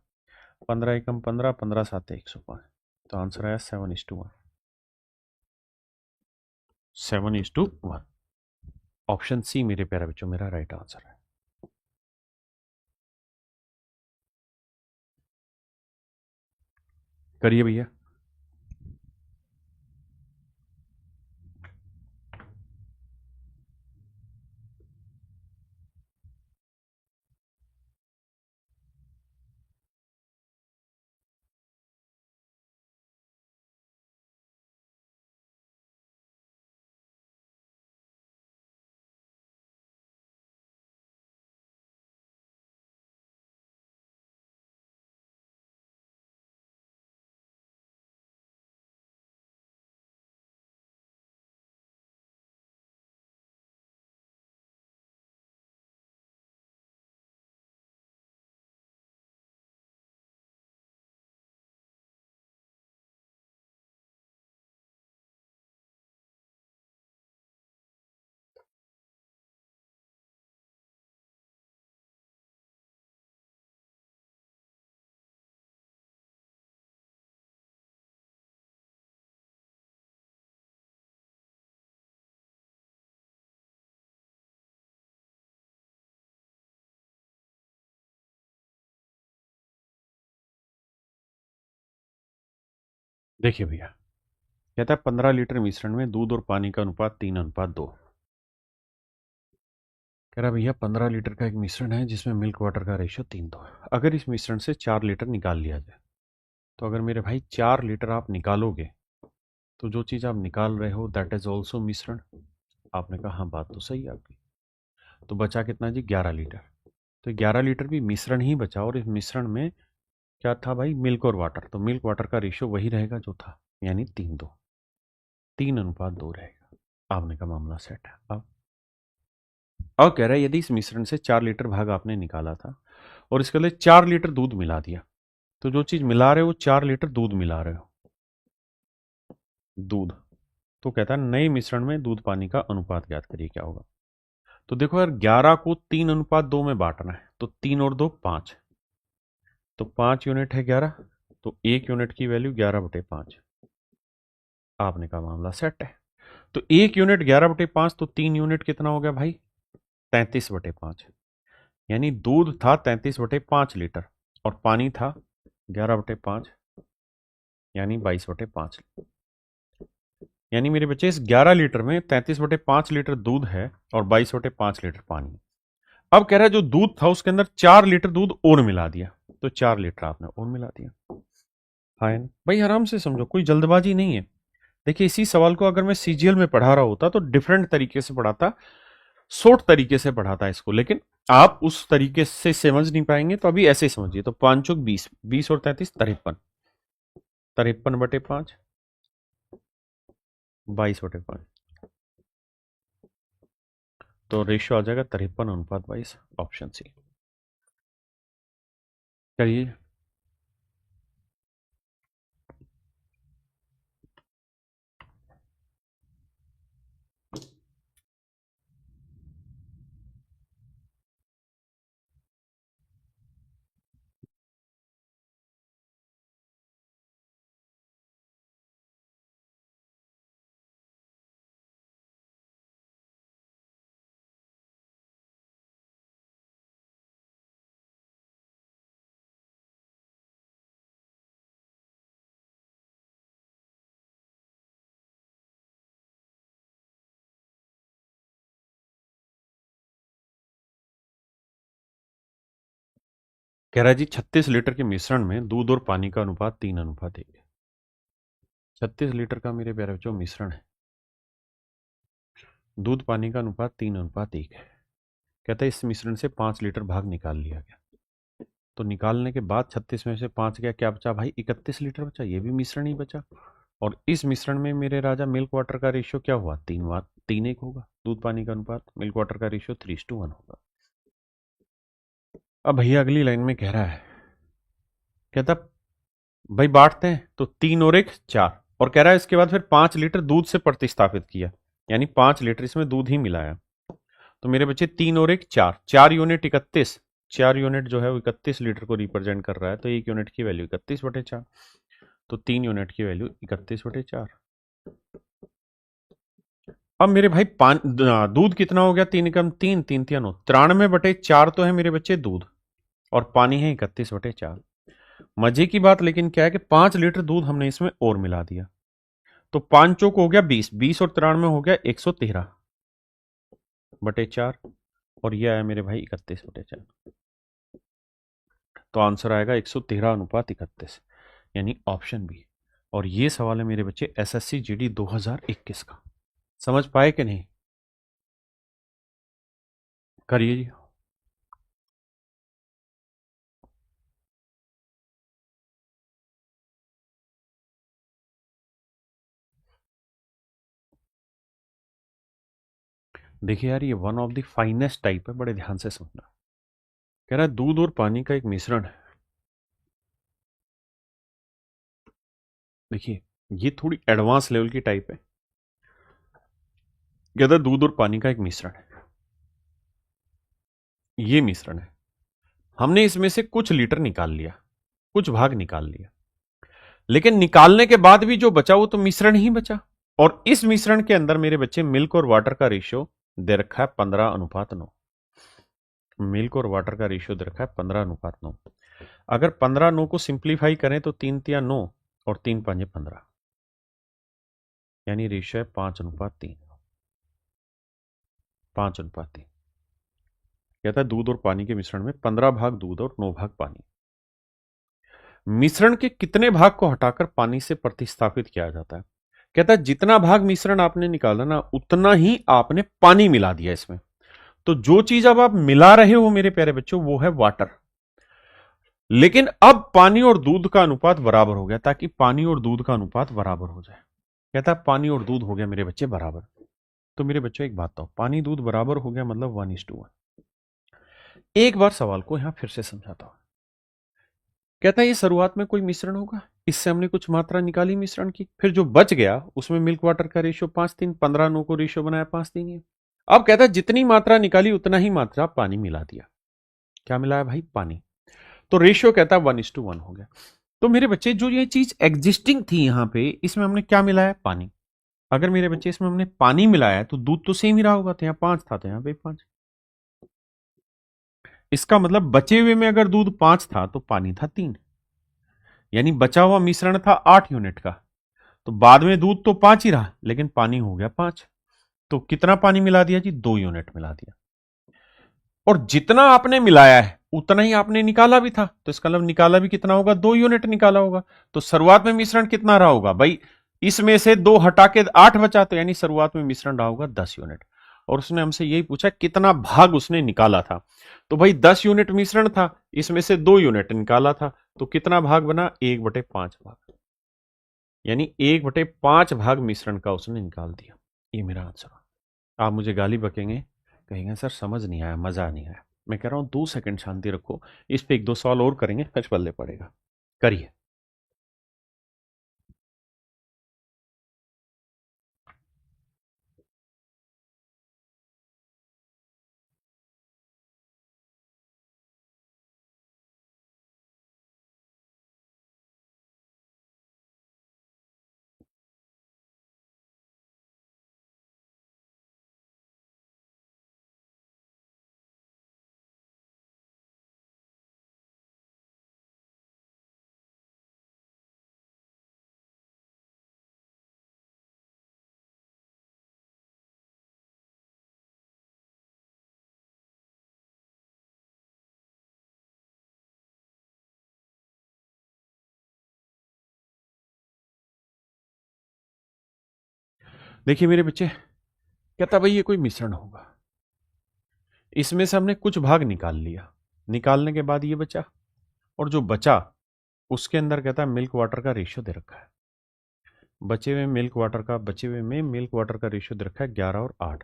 Speaker 1: 15 एकम 15, 15 सात 105। तो आंसर आया 7:1, 7:1। ऑप्शन सी मेरे प्यारे बच्चों मेरा राइट आंसर है। करिए भैया। देखिए भैया, कहता है 15 लीटर मिश्रण में दूध और पानी का अनुपात 3:2। कह रहा भैया 15 लीटर का एक मिश्रण है जिसमें मिल्क वाटर का रेशियो 3:2। अगर इस मिश्रण से 4 लीटर निकाल लिया जाए, तो अगर मेरे भाई 4 लीटर आप निकालोगे, तो जो चीज़ आप निकाल रहे हो दैट इज ऑल्सो मिश्रण। आपने कहा हाँ बात तो सही है आपकी। तो बचा कितना जी, 11 लीटर। तो 11 लीटर भी मिश्रण ही बचा, और इस मिश्रण में क्या था भाई, मिल्क और वाटर। तो मिल्क वाटर का रेशियो वही रहेगा जो था, यानी 3:2, 3:2 रहेगा। आपने का मामला सेट है। अब कह रहा है यदि इस मिश्रण से 4 लीटर भाग आपने निकाला था और इसके लिए 4 लीटर दूध मिला दिया, तो जो चीज मिला रहे हो 4 लीटर दूध मिला रहे हो, दूध। तो कहता है नए मिश्रण में दूध पानी का अनुपात ज्ञात करिए क्या होगा। तो देखो यार, 11 को 3:2 में बांटना है, तो 3 और 2 5, तो 5 यूनिट है 11, तो 1 यूनिट की वैल्यू 11/5। आपने कहा मामला सेट है। तो 1 यूनिट 11/5, तो 3 यूनिट कितना हो गया भाई, 33/5। यानी दूध था 33/5 लीटर, और पानी था 11/5, यानी 22/5। यानी मेरे बच्चे इस 11 लीटर में 33/5 लीटर दूध है और 22/5 लीटर पानी। अब कह रहा है जो दूध था उसके अंदर 4 लीटर दूध और मिला दिया, तो 4 लीटर आपने और मिला दिया। फाइन भाई, आराम से समझो, कोई जल्दबाजी नहीं है। देखिए इसी सवाल को अगर मैं सीजीएल में पढ़ा रहा होता तो डिफरेंट तरीके से पढ़ाता, शॉर्ट तरीके से पढ़ाता इसको, लेकिन आप उस तरीके से समझ नहीं पाएंगे, तो अभी ऐसे ही समझिए। तो 5 × 20, 20 और 33 53, 53/5, 22/5। तो रेशियो आ जाएगा 53:22, ऑप्शन सी। करिए। कह रहा है जी 36 लीटर के मिश्रण में दूध और पानी का अनुपात 3:1 है। 36 लीटर का मेरे प्यारे बच्चों मिश्रण है, दूध पानी का अनुपात 3:1 है। कहता है इस मिश्रण से 5 लीटर भाग निकाल लिया गया, तो निकालने के बाद 36 में से 5 गया, क्या बचा भाई, 31 लीटर बचा। ये भी मिश्रण ही बचा। और इस मिश्रण में मेरे राजा मिल्क वाटर का रेशियो क्या हुआ, 3:1 होगा। दूध पानी का अनुपात मिल्क वाटर का रेशियो 3:1 होगा। अब भैया अगली लाइन में कह रहा है, कहता भाई बांटते हैं, तो 3 और 1 4, और कह रहा है इसके बाद फिर 5 लीटर दूध से प्रतिस्थापित किया, यानी 5 लीटर इसमें दूध ही मिलाया। तो मेरे बच्चे 3 और 1 4, 4 यूनिट 31, 4 यूनिट जो है वो 31 लीटर को रिप्रेजेंट कर रहा है। तो 1 यूनिट की वैल्यू 31/4, तो 3 यूनिट की वैल्यू 31/4। अब मेरे भाई दूध कितना हो गया, 3 × 3 = 3 × 3 = 9, 93/4 तो है मेरे बच्चे दूध, और पानी है 31/4। मजे की बात लेकिन क्या है कि 5 लीटर दूध हमने इसमें और मिला दिया, तो 5 चौक हो गया 20, 20 और 93 हो गया 113/4, और यह आया मेरे भाई 31/4। तो आंसर आएगा 113:31, यानी ऑप्शन बी। और ये सवाल है मेरे बच्चे एसएससी जीडी 2021 का। समझ पाए कि नहीं? करिए जी। देखिए यार, ये one of the finest type है, बड़े ध्यान से सुनना। कह रहा है दूध और पानी का एक मिश्रण है। देखिए ये थोड़ी एडवांस लेवल की टाइप है। कहता है दूध और पानी का एक मिश्रण है, ये मिश्रण है, हमने इसमें से कुछ लीटर निकाल लिया, कुछ भाग निकाल लिया, लेकिन निकालने के बाद भी जो बचा वो तो मिश्रण ही बचा। और इस मिश्रण के अंदर मेरे बच्चे मिल्क और वाटर का रेशियो दे रखा है 15:9। मिल्क और वाटर का रेशियो दे रखा है 15:9। अगर 15:9 को सिंप्लीफाई करें तो 3×3 = 9 और 3×5 = 15, यानी रेशियो है 5:3। 5:3। कहता है दूध और पानी के मिश्रण में 15 भाग दूध और 9 भाग पानी। मिश्रण के कितने भाग को हटाकर पानी से प्रतिस्थापित किया जाता है? कहता है जितना भाग मिश्रण आपने निकाला ना, उतना ही आपने पानी मिला दिया इसमें। तो जो चीज अब आप मिला रहे हो मेरे प्यारे बच्चों, वो है वाटर। लेकिन अब पानी और दूध का अनुपात बराबर हो गया, ताकि पानी और दूध का अनुपात बराबर हो जाए। कहता है पानी और दूध हो गया मेरे बच्चे बराबर। तो मेरे बच्चों एक बात बताओ, पानी दूध बराबर हो गया मतलब 1:1। एक बार सवाल को यहां फिर से समझाता हूं। कहता है ये शुरुआत में कोई मिश्रण होगा, इससे हमने कुछ मात्रा निकाली मिश्रण की, फिर जो बच गया उसमें मिल्क वाटर का रेशियो 5:3, 15:9 को रेशियो बनाया 5:3 है। अब कहता है जितनी मात्रा निकाली उतना ही मात्रा पानी मिला दिया। क्या मिलाया भाई? पानी। तो रेशियो कहता है 1:1 हो गया। तो मेरे बच्चे जो ये चीज एग्जिस्टिंग थी यहां पे, इसमें हमने क्या मिलाया? पानी। अगर मेरे बच्चे इसमें हमने पानी मिलाया है तो दूध तो सेम ही रहा होगा, तो यहाँ 5 था तो यहाँ पे 5। इसका मतलब बचे हुए में अगर दूध 5 था तो पानी था 3, यानी बचा हुआ मिश्रण था 8 यूनिट का। तो बाद में दूध तो 5 ही रहा, लेकिन पानी हो गया 5। तो कितना पानी मिला दिया जी? 2 यूनिट मिला दिया। और जितना आपने मिलाया है उतना ही आपने निकाला भी था, तो इसका मतलब निकाला भी कितना होगा? 2 यूनिट निकाला होगा। तो शुरुआत में मिश्रण कितना रहा होगा भाई? इसमें से 2 हटा के 8 बचा, तो यानी शुरुआत में मिश्रण रहा होगा 10 यूनिट। और उसने हमसे यही पूछा कितना भाग उसने निकाला था। तो भाई 10 यूनिट मिश्रण था, इसमें से 2 यूनिट निकाला था, तो कितना भाग बना? 1/5 भाग, यानी 1/5 भाग मिश्रण का उसने निकाल दिया। ये मेरा आंसर। आप मुझे गाली बकेंगे, कहेंगे सर समझ नहीं आया, मजा नहीं आया। मैं कह रहा हूं 2 सेकंड शांति रखो, इस पे 1-2 सवाल और करेंगे, फिर पल्ले पड़ेगा। करिए। देखिए मेरे बच्चे, कहता भाई ये कोई मिश्रण होगा, इसमें से हमने कुछ भाग निकाल लिया, निकालने के बाद ये बचा, और जो बचा उसके अंदर कहता है मिल्क वाटर का रेशियो दे रखा है। बचे हुए में मिल्क वाटर का रेशियो दे रखा है 11 और 8।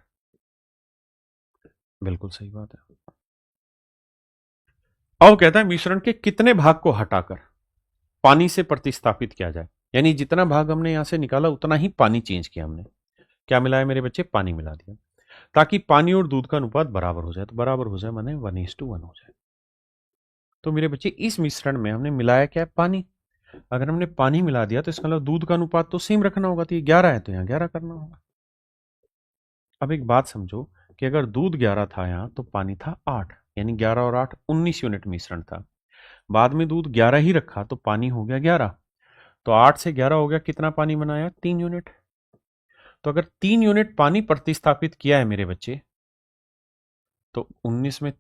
Speaker 1: बिल्कुल सही बात है। अब कहता है मिश्रण के कितने भाग को हटाकर पानी से प्रतिस्थापित किया जाए, यानी जितना भाग हमने यहां से निकाला उतना ही पानी चेंज किया हमने। क्या मिलाया मेरे बच्चे? पानी मिला दिया, ताकि पानी और दूध का अनुपात बराबर हो जाए। तो बराबर हो जाए माने 1:1 हो जाए। तो मेरे बच्चे इस मिश्रण में हमने मिलाया क्या है? पानी। अगर हमने पानी मिला दिया तो इसका मतलब दूध का अनुपात तो सेम रखना होगा, तो ये 11 है तो यहाँ 11 करना होगा। अब एक बात समझो कि अगर दूध 11 था यहाँ तो पानी था 8, यानी 11 और 8 19 यूनिट मिश्रण था। बाद में दूध 11 ही रखा तो पानी हो गया 11। तो 8 से 11 हो गया, कितना पानी बनाया? 3 यूनिट। तो अगर 3 यूनिट पानी प्रतिस्थापित किया है मेरे बच्चे, तो 19 में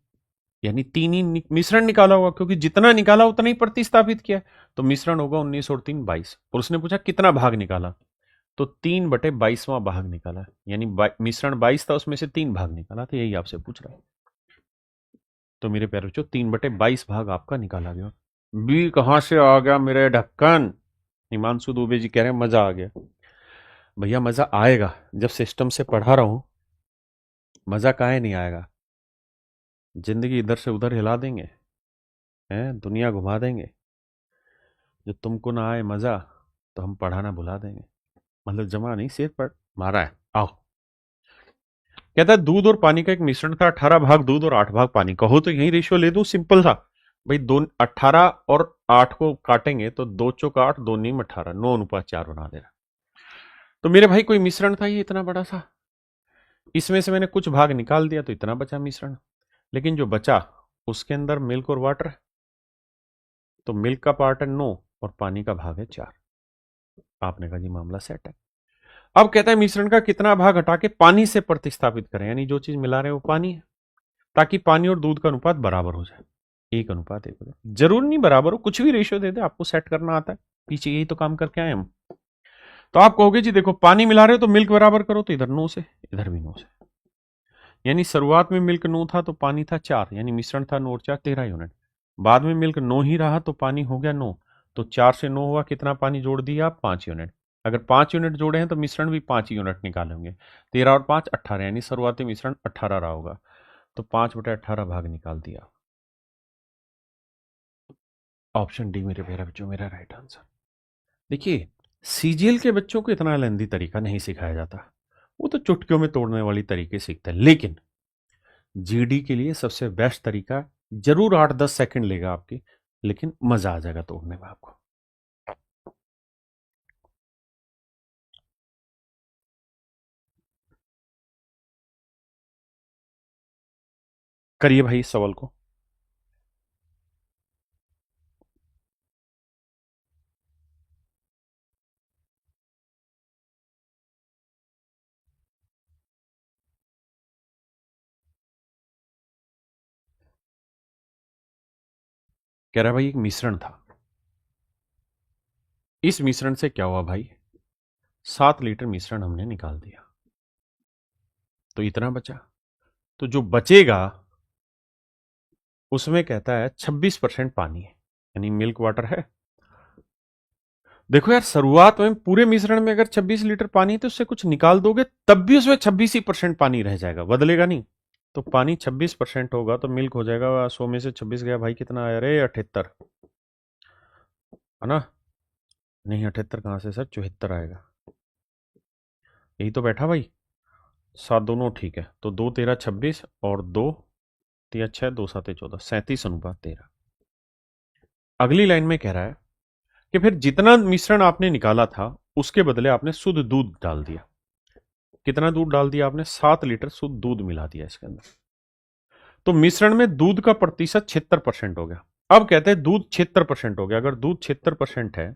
Speaker 1: यानी 3 ही मिश्रण निकाला होगा, क्योंकि जितना निकाला उतना ही प्रतिस्थापित किया। तो मिश्रण होगा 19 और 3 22। और उसने पूछा कितना भाग निकाला, तो 3/22वां भाग निकाला, यानी मिश्रण 22 था उसमें से 3 भाग निकाला। तो यही आपसे पूछ रहा है। तो मेरे प्यारे बच्चों 3/22 भाग आपका निकाला गया। बी कहां से आ गया मेरे ढक्कन? हिमांशु दुबे जी कह रहे हैं मजा आ गया। भैया मजा आएगा, जब सिस्टम से पढ़ा रहा हूं मजा काहे नहीं आएगा। जिंदगी इधर से उधर हिला देंगे, हैं दुनिया घुमा देंगे। जब तुमको ना आए मजा तो हम पढ़ाना भुला देंगे। मतलब जमा नहीं, सिर पर मारा है। आओ, कहता है दूध और पानी का एक मिश्रण था, 18 भाग दूध और 8 भाग पानी। कहो तो यही रेशियो ले दो, सिंपल था भाई। दो 18 और 8 को काटेंगे तो 2 चौक 8, 2 नीम 18, 9:4 बना दे रहा। तो मेरे भाई कोई मिश्रण था ये इतना बड़ा सा, इसमें से मैंने कुछ भाग निकाल दिया तो इतना बचा मिश्रण। लेकिन जो बचा उसके अंदर मिल्क और वाटर, तो मिल्क का पार्ट है 9 और पानी का भाग है 4। आपने कहा जी मामला सेट है। अब कहता है मिश्रण का कितना भाग हटा के पानी से प्रतिस्थापित करें, यानी जो चीज मिला रहे हैं वो पानी है, ताकि पानी और दूध का अनुपात बराबर हो जाए। 1:1 हो जाए। जरूर नहीं बराबर हो, कुछ भी रेशियो दे दे, आपको सेट करना आता है। पीछे यही तो काम करके आए हम। तो आप कहोगे जी देखो पानी मिला रहे हो तो मिल्क बराबर करो, तो इधर 9 से इधर भी 9 से, यानी शुरुआत में मिल्क 9 था तो पानी था 4, यानी मिश्रण था 9 और 4 13 यूनिट। बाद में मिल्क 9 ही रहा तो पानी हो गया 9। तो 4 से 9 हुआ, कितना पानी जोड़ दिया आप? 5 यूनिट। अगर 5 यूनिट जोड़े हैं तो मिश्रण भी 5 यूनिट निकालेंगे। 13 और 5 18, यानी शुरुआती मिश्रण 18 रहा होगा। तो 5/18 भाग निकाल दिया। ऑप्शन डी मेरे प्यारे बच्चों मेरा राइट आंसर। देखिए सीजीएल के बच्चों को इतना लेंदी तरीका नहीं सिखाया जाता, वो तो चुटकियों में तोड़ने वाली तरीके सीखते हैं। लेकिन जीडी के लिए सबसे बेस्ट तरीका, जरूर 8-10 सेकंड लेगा आपकी, लेकिन मजा आ जाएगा तोड़ने में आपको। करिए भाई इस सवाल को। कह रहा है भाई एक मिश्रण था, इस मिश्रण से क्या हुआ भाई? 7 लीटर मिश्रण हमने निकाल दिया, तो इतना बचा। तो जो बचेगा उसमें कहता है 26% पानी है, यानी मिल्क वाटर है। देखो यार शुरुआत में पूरे मिश्रण में अगर 26 लीटर पानी है तो उससे कुछ निकाल दोगे तब भी उसमें 26% पानी रह जाएगा, बदलेगा नहीं। तो पानी 26% होगा तो मिल्क हो जाएगा 100 में से 26 गया भाई, कितना आया रे? 78, है ना? नहीं 78 कहां से सर, 74 आएगा। यही तो बैठा भाई। 7 दोनों ठीक है, तो 2 13 26 और 2 3 6 2 7 14, 37:13। अगली लाइन में कह रहा है कि फिर जितना मिश्रण आपने निकाला था उसके बदले आपने शुद्ध दूध डाल दिया। कितना दूध डाल दिया आपने? 7 लीटर शुद्ध दूध मिला दिया इसके अंदर। तो मिश्रण में दूध का प्रतिशत 76% हो गया। अब कहते हैं दूध 76% हो गया। अगर दूध 76% है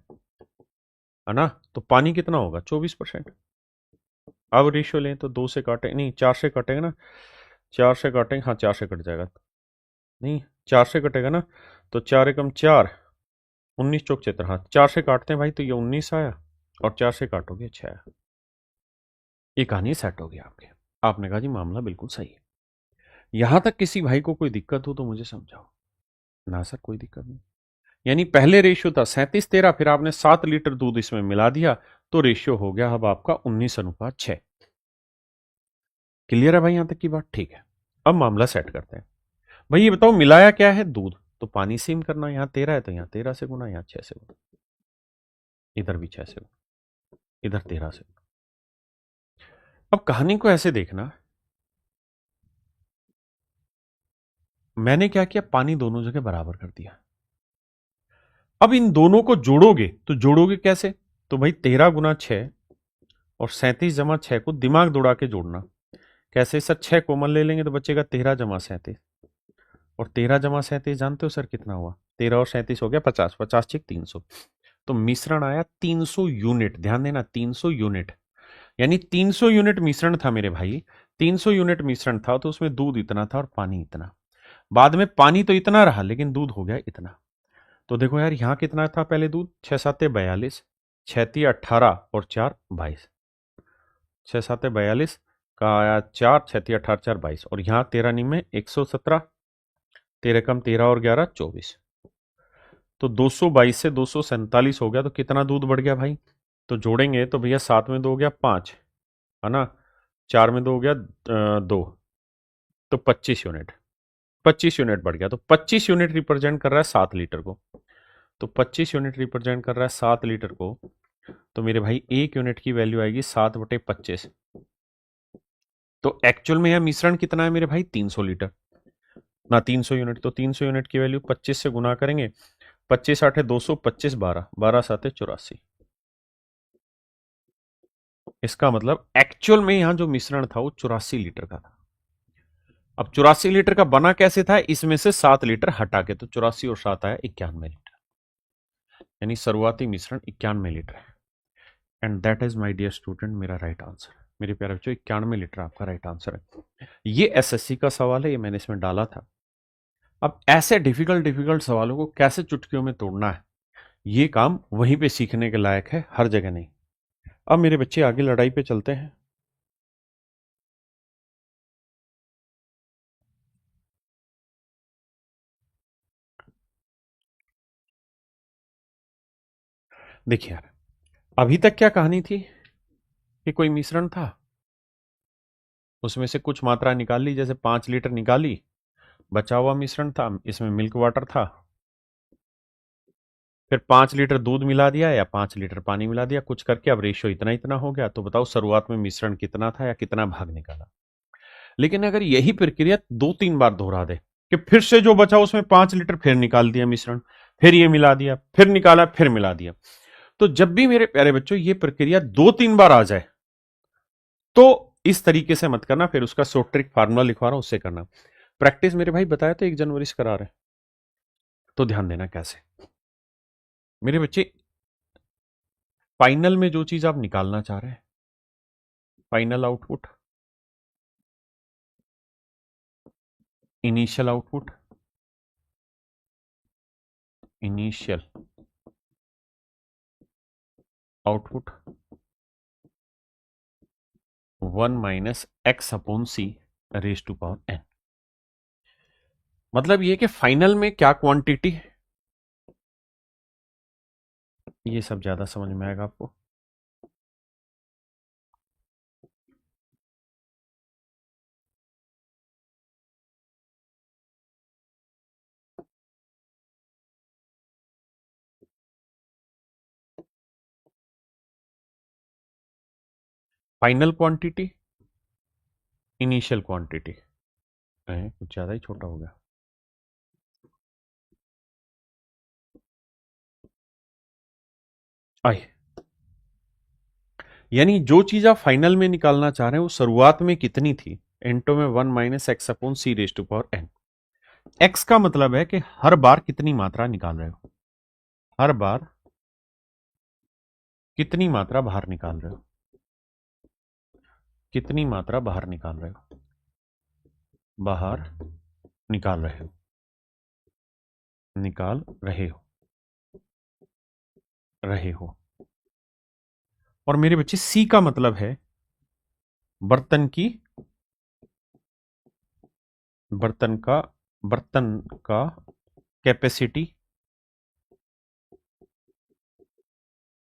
Speaker 1: ना, तो पानी कितना होगा? 24%। अब रेशियो लें तो 2 से काटे नहीं, 4 से काटेंगे ना, 4 से काटेंगे, हाँ 4 से कट जाएगा, नहीं 4 से कटेगा ना, तो 4 एकम 4, 19 चौक 76, हाँ 4 से काटते हैं भाई तो ये 19 आया, और 4 से काटोगे 6। ये कहानी सेट हो गया आपके। आपने कहा जी मामला बिल्कुल सही है। यहां तक किसी भाई को कोई दिक्कत हो तो मुझे समझाओ। ना सर कोई दिक्कत नहीं। यानी पहले रेशियो था 37-13, फिर आपने 7 लीटर दूध इसमें मिला दिया तो रेशियो हो गया अब आपका 19:6। क्लियर है भाई यहां तक की बात? ठीक है। अब मामला सेट करते हैं। भाई ये बताओ मिलाया क्या है? दूध। तो पानी से ही करना, यहां 13 है तो यहां 13 से गुना, यहां 6 से गुना, इधर भी 6 से गुना, इधर 13 से गुना। अब कहानी को ऐसे देखना, मैंने क्या किया, पानी दोनों जगह बराबर कर दिया। अब इन दोनों को जोड़ोगे तो जोड़ोगे कैसे, तो भाई 13 × 6 और 37 × 6 को दिमाग दौड़ा के जोड़ना। कैसे सर, 6 कॉमन ले लेंगे तो बचेगा 13 × 37, और 13 × 37 जानते हो सर कितना हुआ, 13 और 37 हो गया 50, 50 ठीक 300। तो मिश्रण आया 300 यूनिट, ध्यान देना 300 यूनिट, यानी 300 यूनिट मिश्रण था मेरे भाई। 300 यूनिट मिश्रण था तो उसमें दूध इतना था और पानी इतना। बाद में पानी तो इतना रहा लेकिन दूध हो गया इतना। तो देखो यार यहां कितना था पहले दूध, 6 7 42, 6 3 18 और 4 22, 6 7 42 का आया 4, 6 3 18 4 22, और यहाँ 13 में 117, 13 कम 13 और 11 24, तो 222 से 247 हो गया। तो कितना दूध बढ़ गया भाई, तो जोड़ेंगे तो भैया 7 में 2 हो गया 5, है ना, 4 में 2 हो गया 2, तो 25 यूनिट, 25 यूनिट बढ़ गया। तो 25 यूनिट रिप्रेजेंट कर रहा है 7 लीटर को, तो 25 यूनिट रिप्रेजेंट कर रहा है 7 लीटर को। तो मेरे भाई 1 यूनिट की वैल्यू आएगी 7/25। तो एक्चुअल में यह मिश्रण कितना है मेरे भाई, 300 लीटर ना 300 यूनिट। तो 300 यूनिट की वैल्यू 25 से गुना करेंगे, 25 8 200, 25 12, 12 7 84। इसका मतलब एक्चुअल में यहां जो मिश्रण था वो 84 लीटर का था। अब 84 लीटर का बना कैसे था, इसमें से 7 लीटर हटा के, तो 84 और 7 आया 91 लीटर, यानी शुरुआती मिश्रण 91 लीटर है। And that is my dear student मेरा राइट आंसर। मेरे प्यारे बच्चों 91 लीटर आपका राइट आंसर है। ये एसएससी का सवाल है, ये मैंने इसमें डाला था। अब ऐसे डिफिकल्ट डिफिकल्ट सवालों को कैसे चुटकियों में तोड़ना है, ये काम वहीं पे सीखने के लायक है, हर जगह नहीं। अब मेरे बच्चे आगे लड़ाई पे चलते हैं। देखिए यार, अभी तक क्या कहानी थी कि कोई मिश्रण था, उसमें से कुछ मात्रा निकाल ली, जैसे 5 लीटर निकाली, बचा हुआ मिश्रण था, इसमें मिल्क वाटर था, फिर 5 लीटर दूध मिला दिया या 5 लीटर पानी मिला दिया, कुछ करके अब रेशियो इतना इतना हो गया। तो बताओ शुरुआत में मिश्रण कितना था या कितना भाग निकाला। लेकिन अगर यही प्रक्रिया 2 3 बार दोहरा दे कि फिर से जो बचा उसमें 5 लीटर फिर निकाल दिया मिश्रण, फिर ये मिला दिया, फिर निकाला, फिर मिला दिया, तो जब भी मेरे प्यारे बच्चों ये प्रक्रिया 2 3 बार आ जाए तो इस तरीके से मत करना, फिर उसका शॉर्ट ट्रिक फार्मूला लिखवा रहा हूं उससे करना। प्रैक्टिस मेरे भाई बताया तो 1 जनवरी से करा रहे, तो ध्यान देना कैसे मेरे बच्चे। फाइनल में जो चीज आप निकालना चाह रहे हैं, final output, initial output, initial output 1 - x/c⁻n। मतलब ये कि फाइनल में क्या क्वांटिटी, ये सब ज्यादा समझ में आएगा आपको। फाइनल क्वांटिटी, इनिशियल क्वांटिटी, कुछ ज्यादा ही छोटा हो गया। आइए, यानी जो चीज आप फाइनल में निकालना चाह रहे हैं वो शुरुआत में कितनी थी, एंटो में 1 - x/c⁻n। एक्स का मतलब है कि हर बार कितनी मात्रा निकाल रहे हो, हर बार कितनी मात्रा बाहर निकाल रहे हो, कितनी मात्रा बाहर निकाल रहे हो, बाहर निकाल रहे हो, निकाल रहे हो। और मेरे बच्चे सी का मतलब है बर्तन की, बर्तन का, बर्तन का कैपेसिटी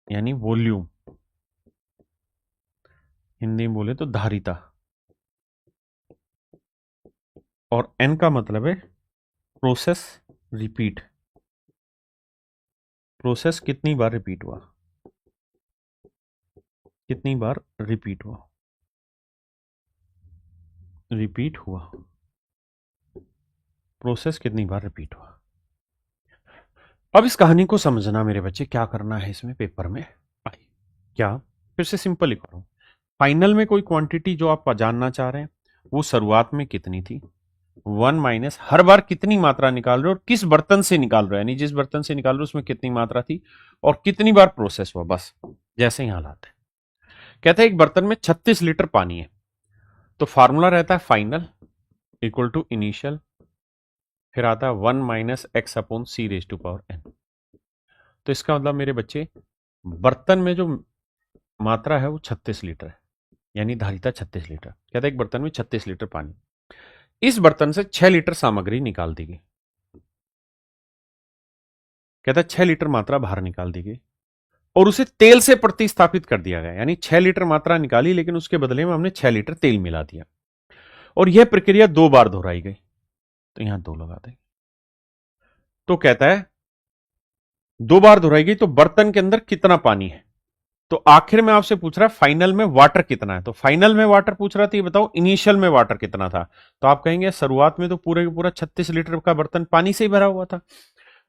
Speaker 1: यानी वॉल्यूम, हिंदी में बोले तो धारिता। और एन का मतलब है प्रोसेस रिपीट, प्रोसेस कितनी बार रिपीट हुआ, कितनी बार रिपीट हुआ। रिपीट हुआ, प्रोसेस कितनी बार रिपीट हुआ। अब इस कहानी को समझना मेरे बच्चे, क्या करना है इसमें पेपर में आई, क्या फिर से सिंपल लिख रहा हूं। फाइनल में कोई क्वांटिटी जो आप जानना चाह रहे हैं वो शुरुआत में कितनी थी, वन माइनस हर बार कितनी मात्रा निकाल रहे हो और किस बर्तन से निकाल रहे हो, यानी जिस बर्तन से निकाल रहे हो उसमें कितनी मात्रा थी और कितनी बार प्रोसेस हुआ, बस जैसे ही हालात है। कहते हैं एक बर्तन में 36 लीटर पानी है, तो फार्मूला रहता है फाइनल इक्वल टू इनिशियल, फिर आता है 1 - x/c⁴n। तो इसका मतलब मेरे बच्चे बर्तन में जो मात्रा है वो 36 लीटर है, यानी धारिता 36 लीटर। कहता है एक बर्तन में 36 लीटर पानी, इस बर्तन से 6 लीटर सामग्री निकाल दी गई। कहता है 6 लीटर मात्रा बाहर निकाल दी गई और उसे तेल से प्रतिस्थापित कर दिया गया, यानी 6 लीटर मात्रा निकाली लेकिन उसके बदले में हमने 6 लीटर तेल मिला दिया और यह प्रक्रिया 2 बार दोहराई गई। तो यहां 2 लगा दें। तो कहता है 2 बार दोहराई गई तो बर्तन के अंदर कितना पानी है। तो आखिर में आपसे पूछ रहा है फाइनल में वाटर कितना है, तो फाइनल में वाटर पूछ रहा था, ये बताओ इनिशियल में वाटर कितना था। तो आप कहेंगे शुरुआत में तो पूरे का पूरा 36 लीटर का बर्तन पानी से ही भरा हुआ था।